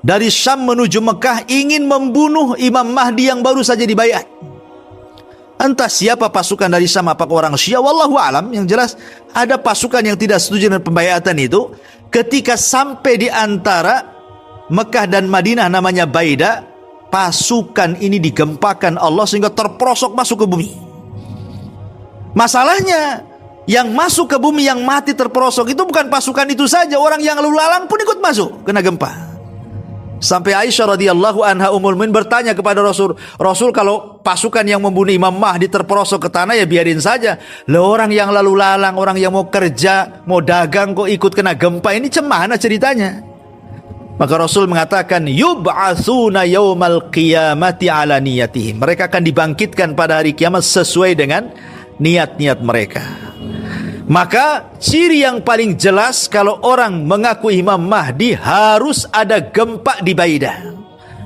dari Syam menuju Mekah ingin membunuh Imam Mahdi yang baru saja dibaiat. Entah siapa pasukan dari Syam, apakah orang Syiah, wallahu alam. Yang jelas ada pasukan yang tidak setuju dengan pembaiatan itu. Ketika sampai di antara Mekah dan Madinah namanya Baidah, pasukan ini digempakan Allah sehingga terperosok masuk ke bumi. Masalahnya, yang masuk ke bumi, yang mati terperosok itu bukan pasukan itu saja, orang yang lalu lalang pun ikut masuk kena gempa. Sampai Aisyah radhiyallahu anha ummul mukminin bertanya kepada Rasul, Rasul, kalau pasukan yang membunuh Imam Mahdi terperosok ke tanah ya biarin saja. Lah orang yang lalu lalang, orang yang mau kerja, mau dagang kok ikut kena gempa, ini cemana ceritanya? Maka Rasul mengatakan, yub'atsuna yaumal qiyamati ala niyatihim. Mereka akan dibangkitkan pada hari kiamat sesuai dengan niat-niat mereka. Maka ciri yang paling jelas kalau orang mengaku Imam Mahdi, harus ada gempa di Baidah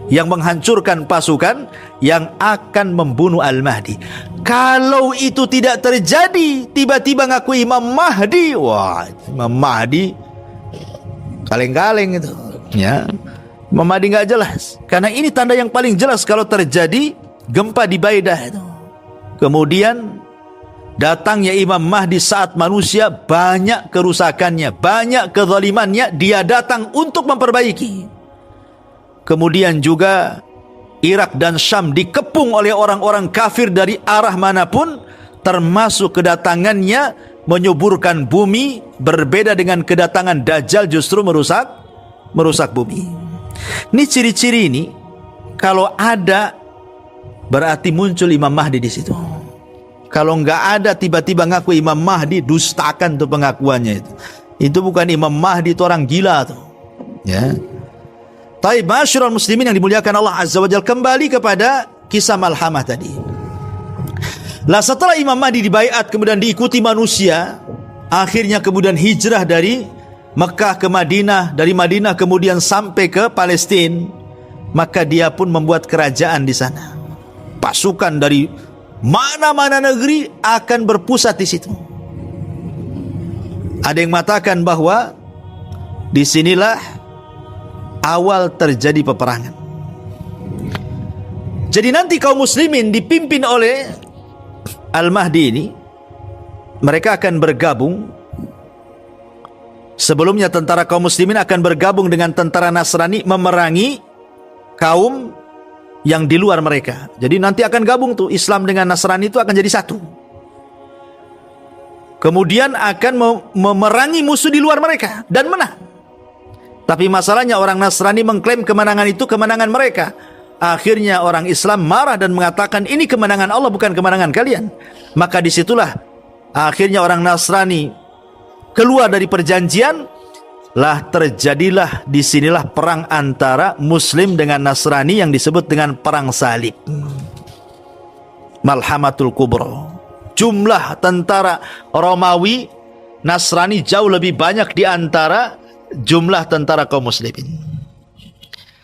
yang menghancurkan pasukan yang akan membunuh Al-Mahdi. Kalau itu tidak terjadi, tiba-tiba ngaku Imam Mahdi, wah, Imam Mahdi kaleng-kaleng itu, ya. Imam Mahdi nggak jelas. Karena ini tanda yang paling jelas kalau terjadi gempa di Baidah itu. Kemudian datangnya Imam Mahdi saat manusia banyak kerusakannya, banyak kezalimannya, dia datang untuk memperbaiki. Kemudian juga Irak dan Syam dikepung oleh orang-orang kafir dari arah manapun, termasuk kedatangannya menyuburkan bumi, berbeda dengan kedatangan Dajjal justru merusak bumi. Ini ciri-ciri ini kalau ada berarti muncul Imam Mahdi di situ. Kalau nggak ada tiba-tiba ngaku Imam Mahdi, dustakan tuh pengakuannya itu. Itu bukan Imam Mahdi, itu orang gila tuh. Ya. Taib, masyarul muslimin yang dimuliakan Allah Azza wa Jalla, kembali kepada kisah Malhamah tadi. Lah setelah Imam Mahdi dibaiat kemudian diikuti manusia, akhirnya kemudian hijrah dari Mekah ke Madinah, dari Madinah kemudian sampai ke Palestina, maka dia pun membuat kerajaan di sana. Pasukan dari mana-mana negeri akan berpusat di situ. Ada yang mengatakan bahwa disinilah awal terjadi peperangan. Jadi nanti kaum muslimin dipimpin oleh Al-Mahdi ini, mereka akan bergabung. Sebelumnya tentara kaum muslimin akan bergabung dengan tentara Nasrani memerangi kaum yang di luar mereka. Jadi nanti akan gabung tuh, Islam dengan Nasrani itu akan jadi satu. Kemudian akan memerangi musuh di luar mereka dan menang. Tapi masalahnya orang Nasrani mengklaim kemenangan itu kemenangan mereka. Akhirnya orang Islam marah dan mengatakan ini kemenangan Allah, bukan kemenangan kalian. Maka disitulah akhirnya orang Nasrani keluar dari perjanjian. Lah terjadilah disinilah perang antara Muslim dengan Nasrani yang disebut dengan perang salib, Malhamatul Kubra. Jumlah tentara Romawi Nasrani jauh lebih banyak di antara jumlah tentara kaum muslimin.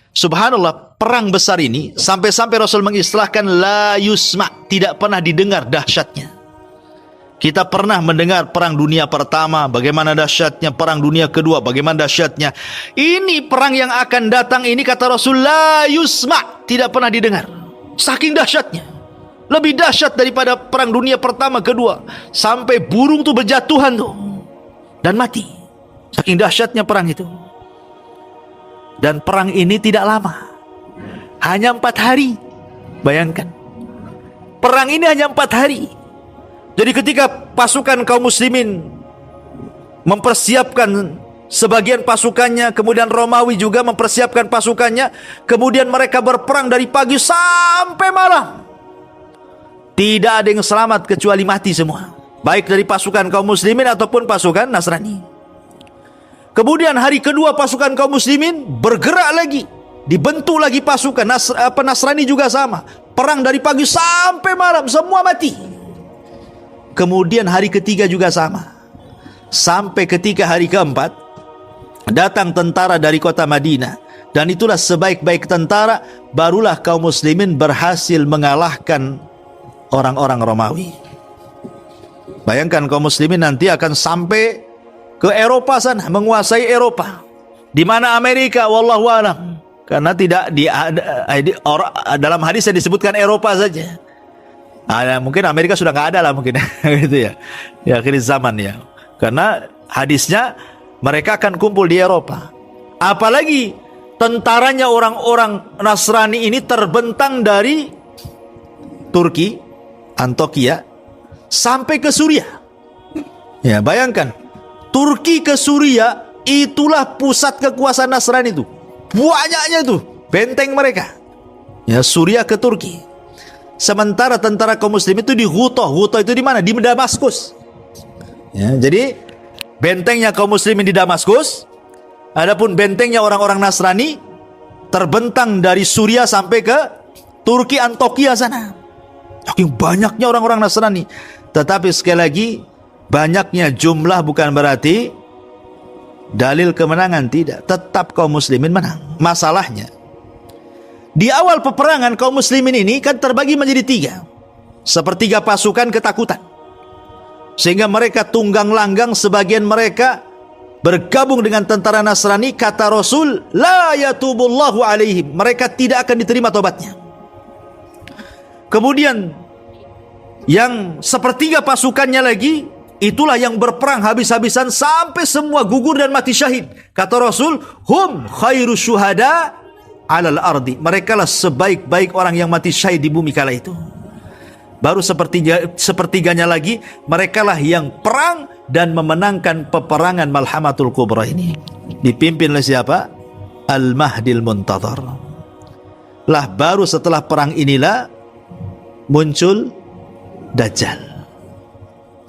Subhanallah, perang besar ini sampai-sampai Rasul mengistilahkan la yusma, tidak pernah didengar dahsyatnya. Kita pernah mendengar perang dunia pertama, bagaimana dahsyatnya, perang dunia kedua, bagaimana dahsyatnya. Ini perang yang akan datang ini, kata Rasul, la yusma, tidak pernah didengar. Saking dahsyatnya. Lebih dahsyat daripada perang dunia pertama, kedua. Sampai burung tuh berjatuhan tuh dan mati. Saking dahsyatnya perang itu. Dan perang ini tidak lama, hanya 4 hari. Bayangkan, perang ini hanya 4 hari. Jadi ketika pasukan kaum muslimin mempersiapkan sebagian pasukannya, kemudian Romawi juga mempersiapkan pasukannya, kemudian mereka berperang dari pagi sampai malam. Tidak ada yang selamat kecuali mati semua, baik dari pasukan kaum muslimin ataupun pasukan Nasrani. Kemudian hari kedua pasukan kaum muslimin bergerak lagi, dibentuk lagi pasukan Nasrani juga sama. Perang dari pagi sampai malam, semua mati. Kemudian hari ketiga juga sama. Sampai ketika hari keempat, datang tentara dari kota Madinah. Dan itulah sebaik-baik tentara, barulah kaum muslimin berhasil mengalahkan orang-orang Romawi. Bayangkan kaum muslimin nanti akan sampai ke Eropa sana, menguasai Eropa. Di mana Amerika, wallahu a'lam. Karena tidak dalam hadis yang disebutkan Eropa saja. Mungkin Amerika sudah nggak ada lah mungkin gitu ya. Di akhir zaman ya. Karena hadisnya mereka akan kumpul di Eropa. Apalagi tentaranya orang-orang Nasrani ini terbentang dari Turki, Antokia, sampai ke Suriah. Ya, bayangkan, Turki ke Suriah, itulah pusat kekuasaan Nasrani itu. Banyaknya itu benteng mereka. Ya, Suriah ke Turki. Sementara tentara kaum muslim itu di Ghuto. Ghuto itu di mana? Di Damaskus. Ya, jadi bentengnya kaum muslimin di Damaskus. Adapun bentengnya orang-orang Nasrani terbentang dari Suriah sampai ke Turki, Antokia sana. Saking banyaknya orang-orang Nasrani. Tetapi sekali lagi, banyaknya jumlah bukan berarti dalil kemenangan, tidak. Tetap kaum muslimin menang. Masalahnya, di awal peperangan kaum muslimin ini kan terbagi menjadi tiga. Sepertiga pasukan ketakutan. Sehingga mereka tunggang langgang, sebagian mereka bergabung dengan tentara Nasrani. Kata Rasul, la yatubullahu alaihim, mereka tidak akan diterima tobatnya. Kemudian yang sepertiga pasukannya lagi, itulah yang berperang habis-habisan sampai semua gugur dan mati syahid. Kata Rasul, hum khairu syuhada alal ardi, mereka lah sebaik-baik orang yang mati syahid di bumi kala itu. Baru sepertiganya lagi, mereka lah yang perang dan memenangkan peperangan Malhamatul Kubra ini. Dipimpin oleh siapa? Al-Mahdil Muntadhar. Lah baru setelah perang inilah muncul Dajjal.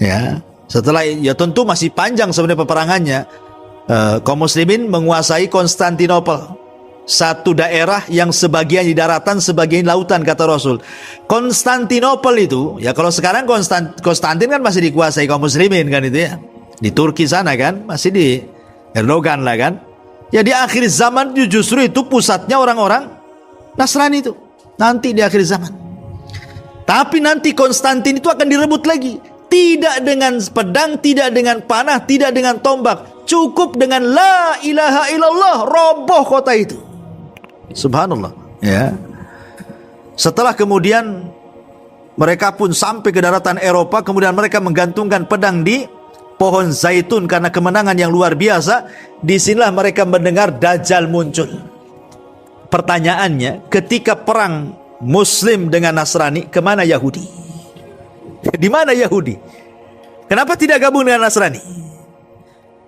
Ya, setelah, ya tentu masih panjang sebenarnya peperangannya. Kaum muslimin menguasai Konstantinopel, satu daerah yang sebagian di daratan, sebagian di lautan, kata Rasul. Konstantinopel itu, ya kalau sekarang Konstantin kan masih dikuasai kaum muslimin kan itu ya. Di Turki sana kan, masih di Erdogan lah kan. Ya di akhir zaman justru itu pusatnya orang-orang Nasrani itu. Nanti di akhir zaman. Tapi nanti Konstantin itu akan direbut lagi. Tidak dengan pedang, tidak dengan panah, tidak dengan tombak. Cukup dengan la ilaha illallah, roboh kota itu. Subhanallah. Ya. Setelah kemudian mereka pun sampai ke daratan Eropa, kemudian mereka menggantungkan pedang di pohon zaitun karena kemenangan yang luar biasa. Disinilah mereka mendengar Dajjal muncul. Pertanyaannya, ketika perang Muslim dengan Nasrani, kemana Yahudi? Di mana Yahudi? Kenapa tidak gabung dengan Nasrani?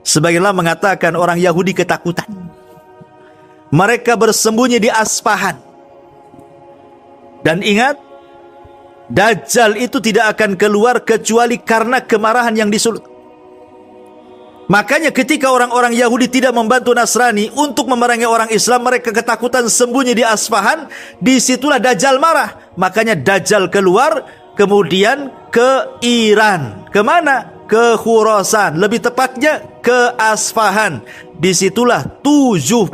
Sebagianlah mengatakan orang Yahudi ketakutan. Mereka bersembunyi di Asfahan. Dan ingat, Dajjal itu tidak akan keluar kecuali karena kemarahan yang disulut. Makanya ketika orang-orang Yahudi tidak membantu Nasrani untuk memerangi orang Islam, mereka ketakutan sembunyi di Asfahan. Disitulah Dajjal marah. Makanya Dajjal keluar, kemudian ke Iran. Kemana? Ke Khurasan. Lebih tepatnya ke Asfahan. Disitulah 70.000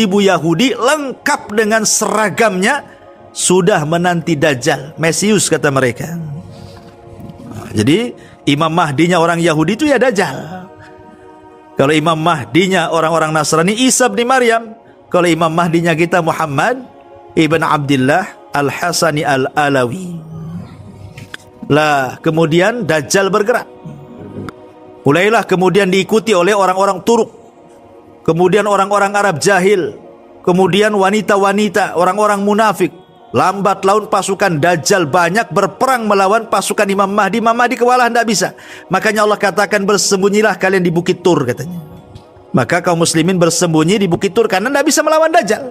Yahudi lengkap dengan seragamnya sudah menanti Dajjal, Mesius kata mereka. Jadi Imam Mahdinya orang Yahudi itu ya Dajjal. Kalau Imam Mahdinya orang-orang Nasrani, Isa bin Maryam. Kalau Imam Mahdinya kita Muhammad ibn Abdullah Al-Hasani Al-Alawi. Lah kemudian Dajjal bergerak. Mulailah kemudian diikuti oleh orang-orang Turuk, kemudian orang-orang Arab jahil, kemudian wanita-wanita, orang-orang munafik. Lambat laun pasukan Dajjal banyak berperang melawan pasukan Imam Mahdi. Imam Mahdi kewalahan, tidak bisa. Makanya Allah katakan bersembunyilah kalian di Bukit Tur katanya. Maka kaum muslimin bersembunyi di Bukit Tur karena tidak bisa melawan Dajjal.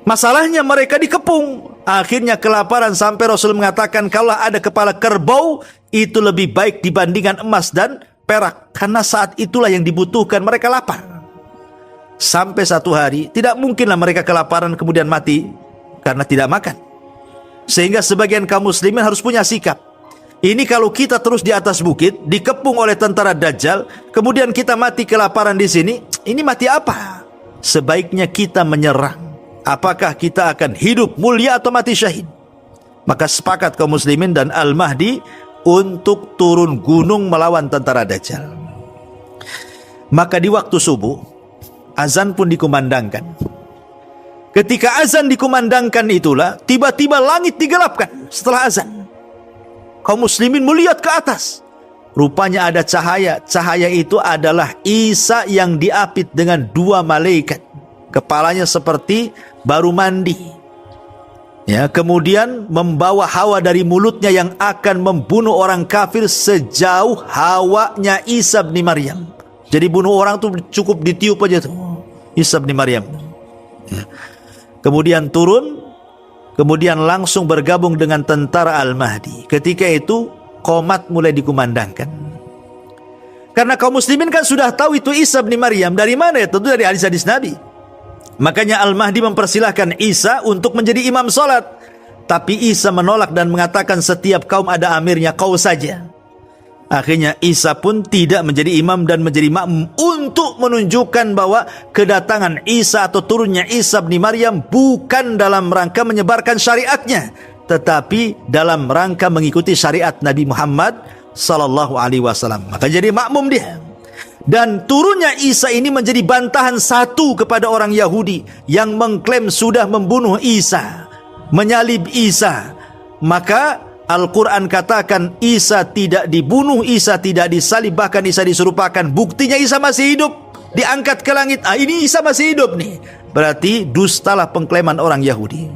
Masalahnya mereka dikepung. Akhirnya kelaparan sampai Rasul mengatakan kalau ada kepala kerbau itu lebih baik dibandingkan emas dan perak. Karena saat itulah yang dibutuhkan, mereka lapar. Sampai satu hari, tidak mungkinlah mereka kelaparan kemudian mati karena tidak makan. Sehingga sebagian kaum muslimin harus punya sikap. Ini kalau kita terus di atas bukit, dikepung oleh tentara Dajjal, kemudian kita mati kelaparan di sini, ini mati apa? Sebaiknya kita menyerang. Apakah kita akan hidup mulia atau mati syahid? Maka sepakat kaum muslimin dan Al-Mahdi untuk turun gunung melawan tentara Dajjal. Maka di waktu subuh, azan pun dikumandangkan. Ketika azan dikumandangkan itulah, tiba-tiba langit digelapkan setelah azan. Kaum muslimin melihat ke atas. Rupanya ada cahaya. Cahaya itu adalah Isa yang diapit dengan 2 malaikat. Kepalanya seperti baru mandi. Ya, kemudian membawa hawa dari mulutnya yang akan membunuh orang kafir sejauh hawanya Isa bin Maryam. Jadi bunuh orang tuh cukup ditiup aja tuh, Isa bin Maryam. Ya. Kemudian turun, kemudian langsung bergabung dengan tentara Al-Mahdi. Ketika itu qomat mulai dikumandangkan. Karena kaum muslimin kan sudah tahu itu Isa bin Maryam. Dari mana ya? Tentu dari hadis-hadis Nabi. Makanya Al-Mahdi mempersilahkan Isa untuk menjadi imam salat. Tapi Isa menolak dan mengatakan setiap kaum ada amirnya, kau saja. Akhirnya Isa pun tidak menjadi imam dan menjadi makmum untuk menunjukkan bahwa kedatangan Isa atau turunnya Isa bin Maryam bukan dalam rangka menyebarkan syariatnya, tetapi dalam rangka mengikuti syariat Nabi Muhammad sallallahu alaihi wasallam. Maka jadi makmum dia. Dan turunnya Isa ini menjadi bantahan satu kepada orang Yahudi yang mengklaim sudah membunuh Isa, menyalib Isa. Maka Al-Quran katakan Isa tidak dibunuh, Isa tidak disalib, bahkan Isa diserupakan. Buktinya Isa masih hidup, diangkat ke langit. Ini Isa masih hidup nih. Berarti dustalah pengklaiman orang Yahudi.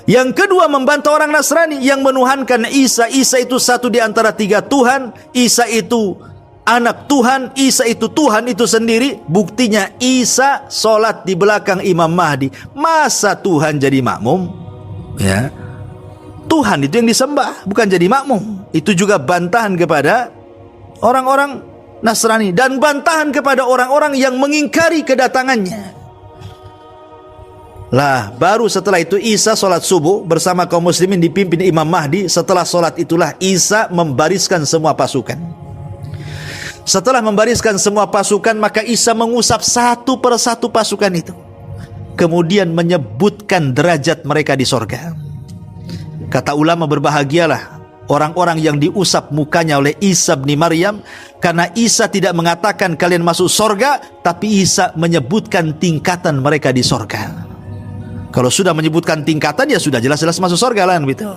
Yang kedua, membantah orang Nasrani yang menuhankan Isa. Isa itu satu di antara 3 Tuhan. Isa itu anak Tuhan. Isa itu Tuhan itu sendiri. Buktinya Isa sholat di belakang Imam Mahdi. Masa Tuhan jadi makmum? Ya, Tuhan itu yang disembah, bukan jadi makmum. Itu juga bantahan kepada orang-orang Nasrani dan bantahan kepada orang-orang yang mengingkari kedatangannya. Lah, baru setelah itu Isa sholat subuh bersama kaum muslimin dipimpin Imam Mahdi. Setelah sholat itulah Isa membariskan semua pasukan. Setelah membariskan semua pasukan, maka Isa mengusap satu persatu pasukan itu. Kemudian menyebutkan derajat mereka di sorga. Kata ulama, berbahagialah orang-orang yang diusap mukanya oleh Isa bin Maryam, karena Isa tidak mengatakan kalian masuk sorga, tapi Isa menyebutkan tingkatan mereka di sorga. Kalau sudah menyebutkan tingkatan, ya sudah jelas-jelas masuk sorga lah, gitu.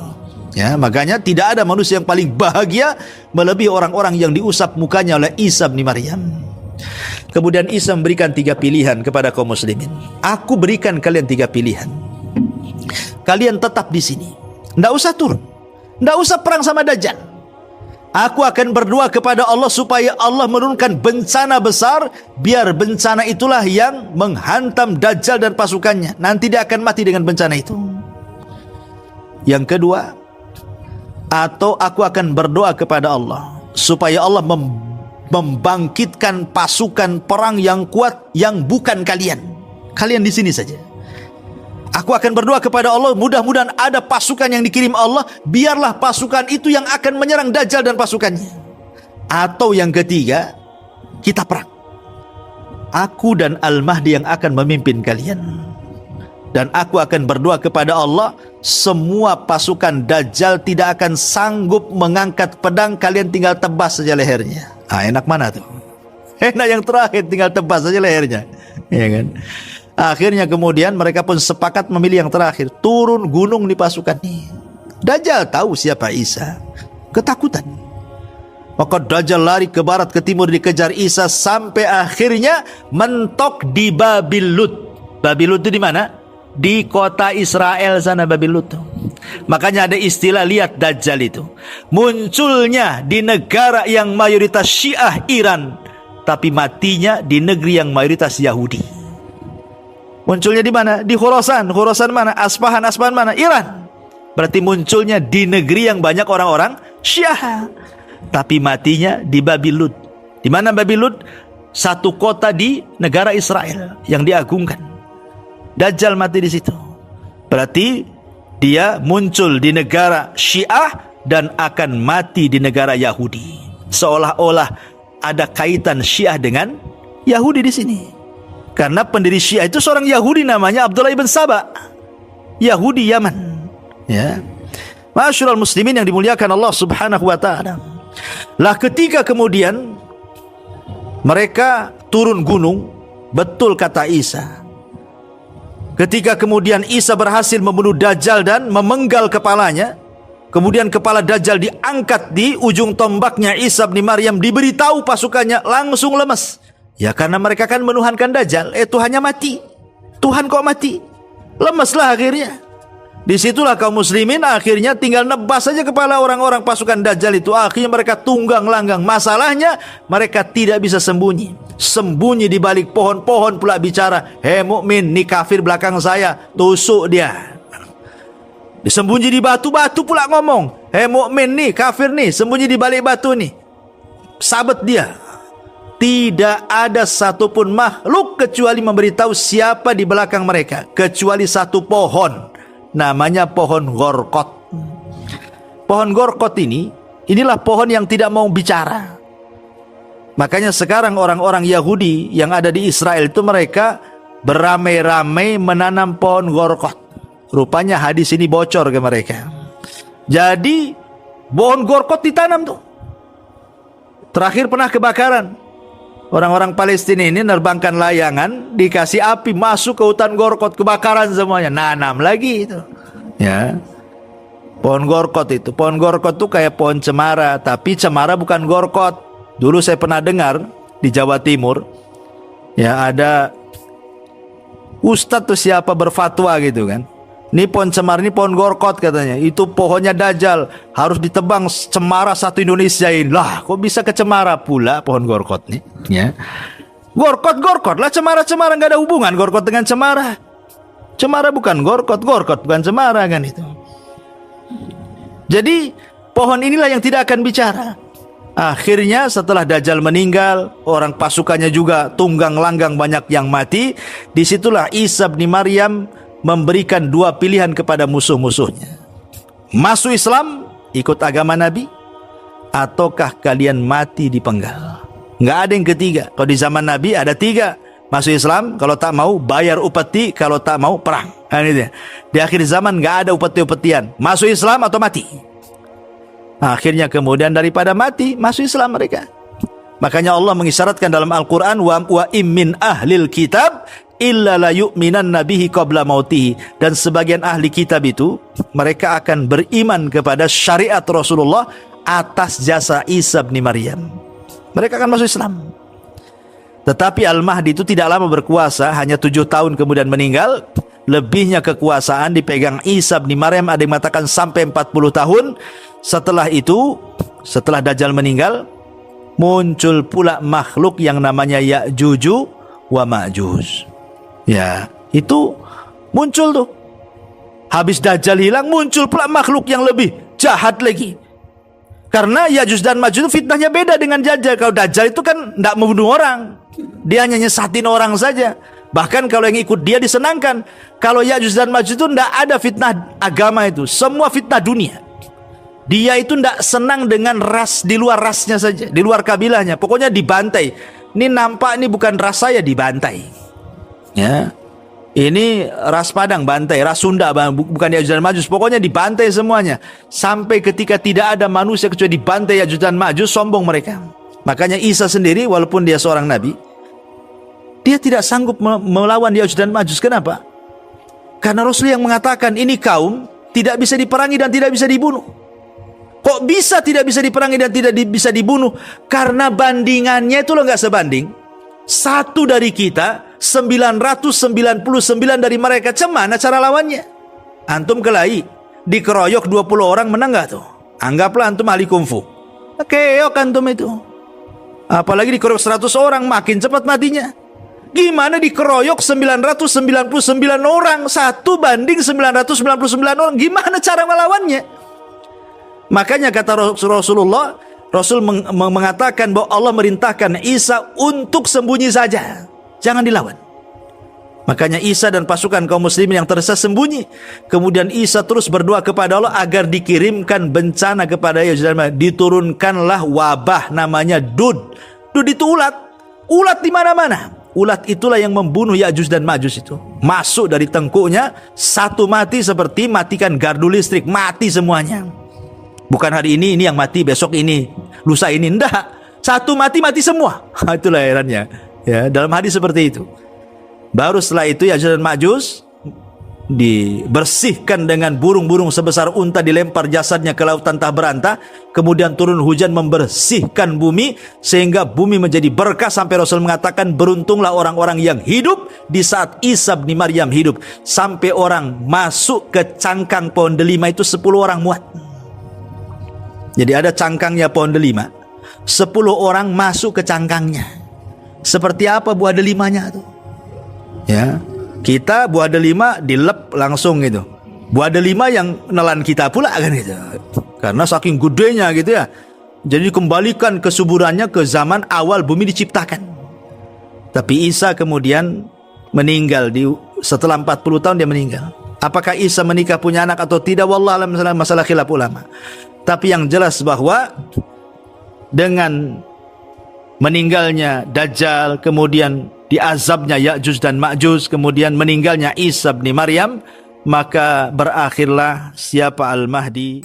Ya, makanya tidak ada manusia yang paling bahagia melebihi orang-orang yang diusap mukanya oleh Isa bin Maryam. Kemudian Isa memberikan 3 pilihan kepada kaum muslimin. Aku berikan kalian 3 pilihan. Kalian tetap di sini, tidak usah turun, tidak usah perang sama Dajjal. Aku akan berdoa kepada Allah supaya Allah menurunkan bencana besar, biar bencana itulah yang menghantam Dajjal dan pasukannya. Nanti dia akan mati dengan bencana itu. Yang kedua, atau aku akan berdoa kepada Allah supaya Allah membangkitkan pasukan perang yang kuat yang bukan kalian. Kalian di sini saja. Aku akan berdoa kepada Allah, mudah-mudahan ada pasukan yang dikirim Allah, biarlah pasukan itu yang akan menyerang Dajjal dan pasukannya. Atau yang ketiga, kita perang. Aku dan Al-Mahdi yang akan memimpin kalian. Dan aku akan berdoa kepada Allah, semua pasukan Dajjal tidak akan sanggup mengangkat pedang, kalian tinggal tebas saja lehernya. Enak mana tuh? Enak yang terakhir, tinggal tebas saja lehernya, ya kan? Akhirnya kemudian mereka pun sepakat memilih yang terakhir, turun gunung di pasukan ini. Dajjal tahu siapa Isa, ketakutan. Maka Dajjal lari ke barat ke timur dikejar Isa sampai akhirnya mentok di Babil Lut. Babil Lut itu di mana? Di kota Israel sana, Babil Lut. Makanya ada istilah lihat Dajjal itu munculnya di negara yang mayoritas Syiah Iran, tapi matinya di negeri yang mayoritas Yahudi. Munculnya di mana? Di Khurasan. Khurasan mana? Aspahan. Aspahan mana? Iran. Berarti munculnya di negeri yang banyak orang-orang Syiah, tapi matinya di Babil Lut. Di mana Babil Lut? Satu kota di negara Israel yang diagungkan. Dajjal mati di situ. Berarti dia muncul di negara Syiah dan akan mati di negara Yahudi. Seolah-olah ada kaitan Syiah dengan Yahudi di sini. Karena pendiri Syiah itu seorang Yahudi namanya Abdullah ibn Saba, Yahudi Yaman. Ya. Ma'asyiral muslimin yang dimuliakan Allah Subhanahu wa taala. Lah ketika kemudian mereka turun gunung, betul kata Isa. Ketika kemudian Isa berhasil membunuh Dajjal dan memenggal kepalanya, kemudian kepala Dajjal diangkat di ujung tombaknya Isa bin Maryam, diberitahu pasukannya langsung lemas. Ya karena mereka kan menuhankan Dajjal, Tuhannya mati. Tuhan kok mati? Lemeslah akhirnya. Disitulah kaum muslimin akhirnya tinggal nebas saja kepala orang-orang pasukan Dajjal itu. Akhirnya mereka tunggang langgang. Masalahnya mereka tidak bisa sembunyi. Sembunyi di balik pohon-pohon pula bicara, "Hei mukmin, nih kafir belakang saya." Tusuk dia. Disembunyi di batu-batu pula ngomong, "Hei mukmin nih, kafir nih, sembunyi di balik batu nih." Sabet dia. Tidak ada satupun makhluk kecuali memberitahu siapa di belakang mereka, kecuali satu pohon. Namanya pohon Gorkot. Pohon Gorkot inilah pohon yang tidak mau bicara. Makanya sekarang orang-orang Yahudi yang ada di Israel itu mereka beramai-ramai menanam pohon Gorkot. Rupanya hadis ini bocor ke mereka. Jadi pohon Gorkot ditanam tuh. Terakhir pernah kebakaran. Orang-orang Palestina ini nerbangkan layangan, dikasih api, masuk ke hutan Gorkot, kebakaran semuanya. Nanam lagi itu. Ya. Pohon Gorkot itu. Pohon Gorkot itu kayak pohon cemara, tapi cemara bukan Gorkot. Dulu saya pernah dengar di Jawa Timur, ya ada ustadz tuh siapa berfatwa gitu kan. Ini pohon cemara, ini pohon Gorkot katanya. Itu pohonnya Dajjal, harus ditebang cemara satu Indonesia ini. Lah, kok bisa ke cemara pula pohon Gorkot nih? Ya. Gorkot lah, cemara nggak ada hubungan Gorkot dengan cemara. Cemara bukan Gorkot bukan cemara kan itu. Jadi pohon inilah yang tidak akan bicara. Akhirnya setelah Dajjal meninggal, orang pasukannya juga tunggang langgang banyak yang mati. Disitulah Isa bin Maryam memberikan dua pilihan kepada musuh-musuhnya. Masuk Islam, ikut agama Nabi, ataukah kalian mati dipenggal. Nggak ada yang ketiga. Kalau di zaman Nabi ada tiga. Masuk Islam, kalau tak mau bayar upeti, kalau tak mau perang. Nah, ini dia. Di akhir zaman nggak ada upeti-upetian. Masuk Islam atau mati. Akhirnya kemudian daripada mati, masuk Islam mereka. Makanya Allah mengisyaratkan dalam Al-Quran, wa im min ahlil kitab illa la yu'minan nabihi qabla mautihi. Dan sebagian ahli kitab itu mereka akan beriman kepada syariat Rasulullah atas jasa Isa bin Maryam. Mereka akan masuk Islam. Tetapi Al-Mahdi itu tidak lama berkuasa, hanya 7 tahun kemudian meninggal. Lebihnya kekuasaan dipegang Isa bin Maryam, ada yang mengatakan sampai 40 tahun. Setelah itu, setelah Dajjal meninggal, muncul pula makhluk yang namanya Ya'juju wa Ma'juj. Ya, itu muncul tuh. Habis Dajjal hilang, muncul pula makhluk yang lebih jahat lagi. Karena Ya'juj dan Ma'juj itu fitnahnya beda dengan Dajjal. Kalau Dajjal itu kan tidak membunuh orang, dia hanya nyesatin orang saja. Bahkan kalau yang ikut dia disenangkan. Kalau Ya'juj dan Ma'juj itu tidak ada fitnah agama itu, semua fitnah dunia. Dia itu tidak senang dengan ras di luar rasnya saja, di luar kabilahnya. Pokoknya dibantai. Ini nampak ini bukan ras saya, dibantai. Ya, ini ras Padang bantai, ras Sunda bukan Ya'juj dan Ma'juj. Pokoknya dibantai semuanya. Sampai ketika tidak ada manusia kecuali dibantai Ya'juj dan Ma'juj, sombong mereka. Makanya Isa sendiri walaupun dia seorang nabi, dia tidak sanggup melawan Ya'juj dan Ma'juj. Kenapa? Karena Rasul yang mengatakan ini kaum tidak bisa diperangi dan tidak bisa dibunuh. Kok bisa tidak bisa diperangi dan tidak bisa dibunuh? Karena bandingannya itu loh nggak sebanding. Satu dari kita, 999 dari mereka. Cemana cara lawannya? Antum kelahi, dikeroyok 20 orang, menang nggak tuh? Anggaplah antum ahli kungfu. Keok antum itu. Apalagi dikeroyok 100 orang, makin cepat matinya. Gimana dikeroyok 999 orang, 1 banding 999 orang? Gimana cara melawannya? Makanya kata Rasulullah, Rasul mengatakan bahwa Allah merintahkan Isa untuk sembunyi saja, jangan dilawan. Makanya Isa dan pasukan kaum muslimin yang tersembunyi. Kemudian Isa terus berdoa kepada Allah agar dikirimkan bencana kepada Ya'juj dan Ma'juj. Diturunkanlah wabah namanya Dud. Dud itu ulat. Ulat di mana-mana. Ulat itulah yang membunuh Ya'juj dan Ma'juj itu. Masuk dari tengkuknya, satu mati seperti matikan gardu listrik. Mati semuanya. Bukan hari ini yang mati, besok ini, lusa ini. Enggak. Satu mati semua. Itulah herannya. Ya, dalam hadis seperti itu. Baru setelah itu Ya'juj dan Ma'juj dibersihkan dengan burung-burung sebesar unta, dilempar jasadnya ke lautan tak berantah. Kemudian turun hujan membersihkan bumi sehingga bumi menjadi berkah, sampai Rasul mengatakan beruntunglah orang-orang yang hidup di saat Isa bin Maryam hidup. Sampai orang masuk ke cangkang pohon delima itu 10 orang muat. Jadi ada cangkangnya pohon delima, 10 orang masuk ke cangkangnya. Seperti apa buah delimanya tuh? Ya, kita buah delima dilep langsung gitu. Buah delima yang nelan kita pula kan gitu. Karena saking gedenya gitu ya. Jadi kembalikan kesuburannya ke zaman awal bumi diciptakan. Tapi Isa kemudian meninggal setelah 40 tahun dia meninggal. Apakah Isa menikah punya anak atau tidak? Wallahu a'lam, masalah khilaf ulama. Tapi yang jelas bahwa dengan meninggalnya Dajjal, kemudian diazabnya Ya'juj dan Ma'juj, kemudian meninggalnya Isa bin Maryam, maka berakhirlah siapa Al-Mahdi.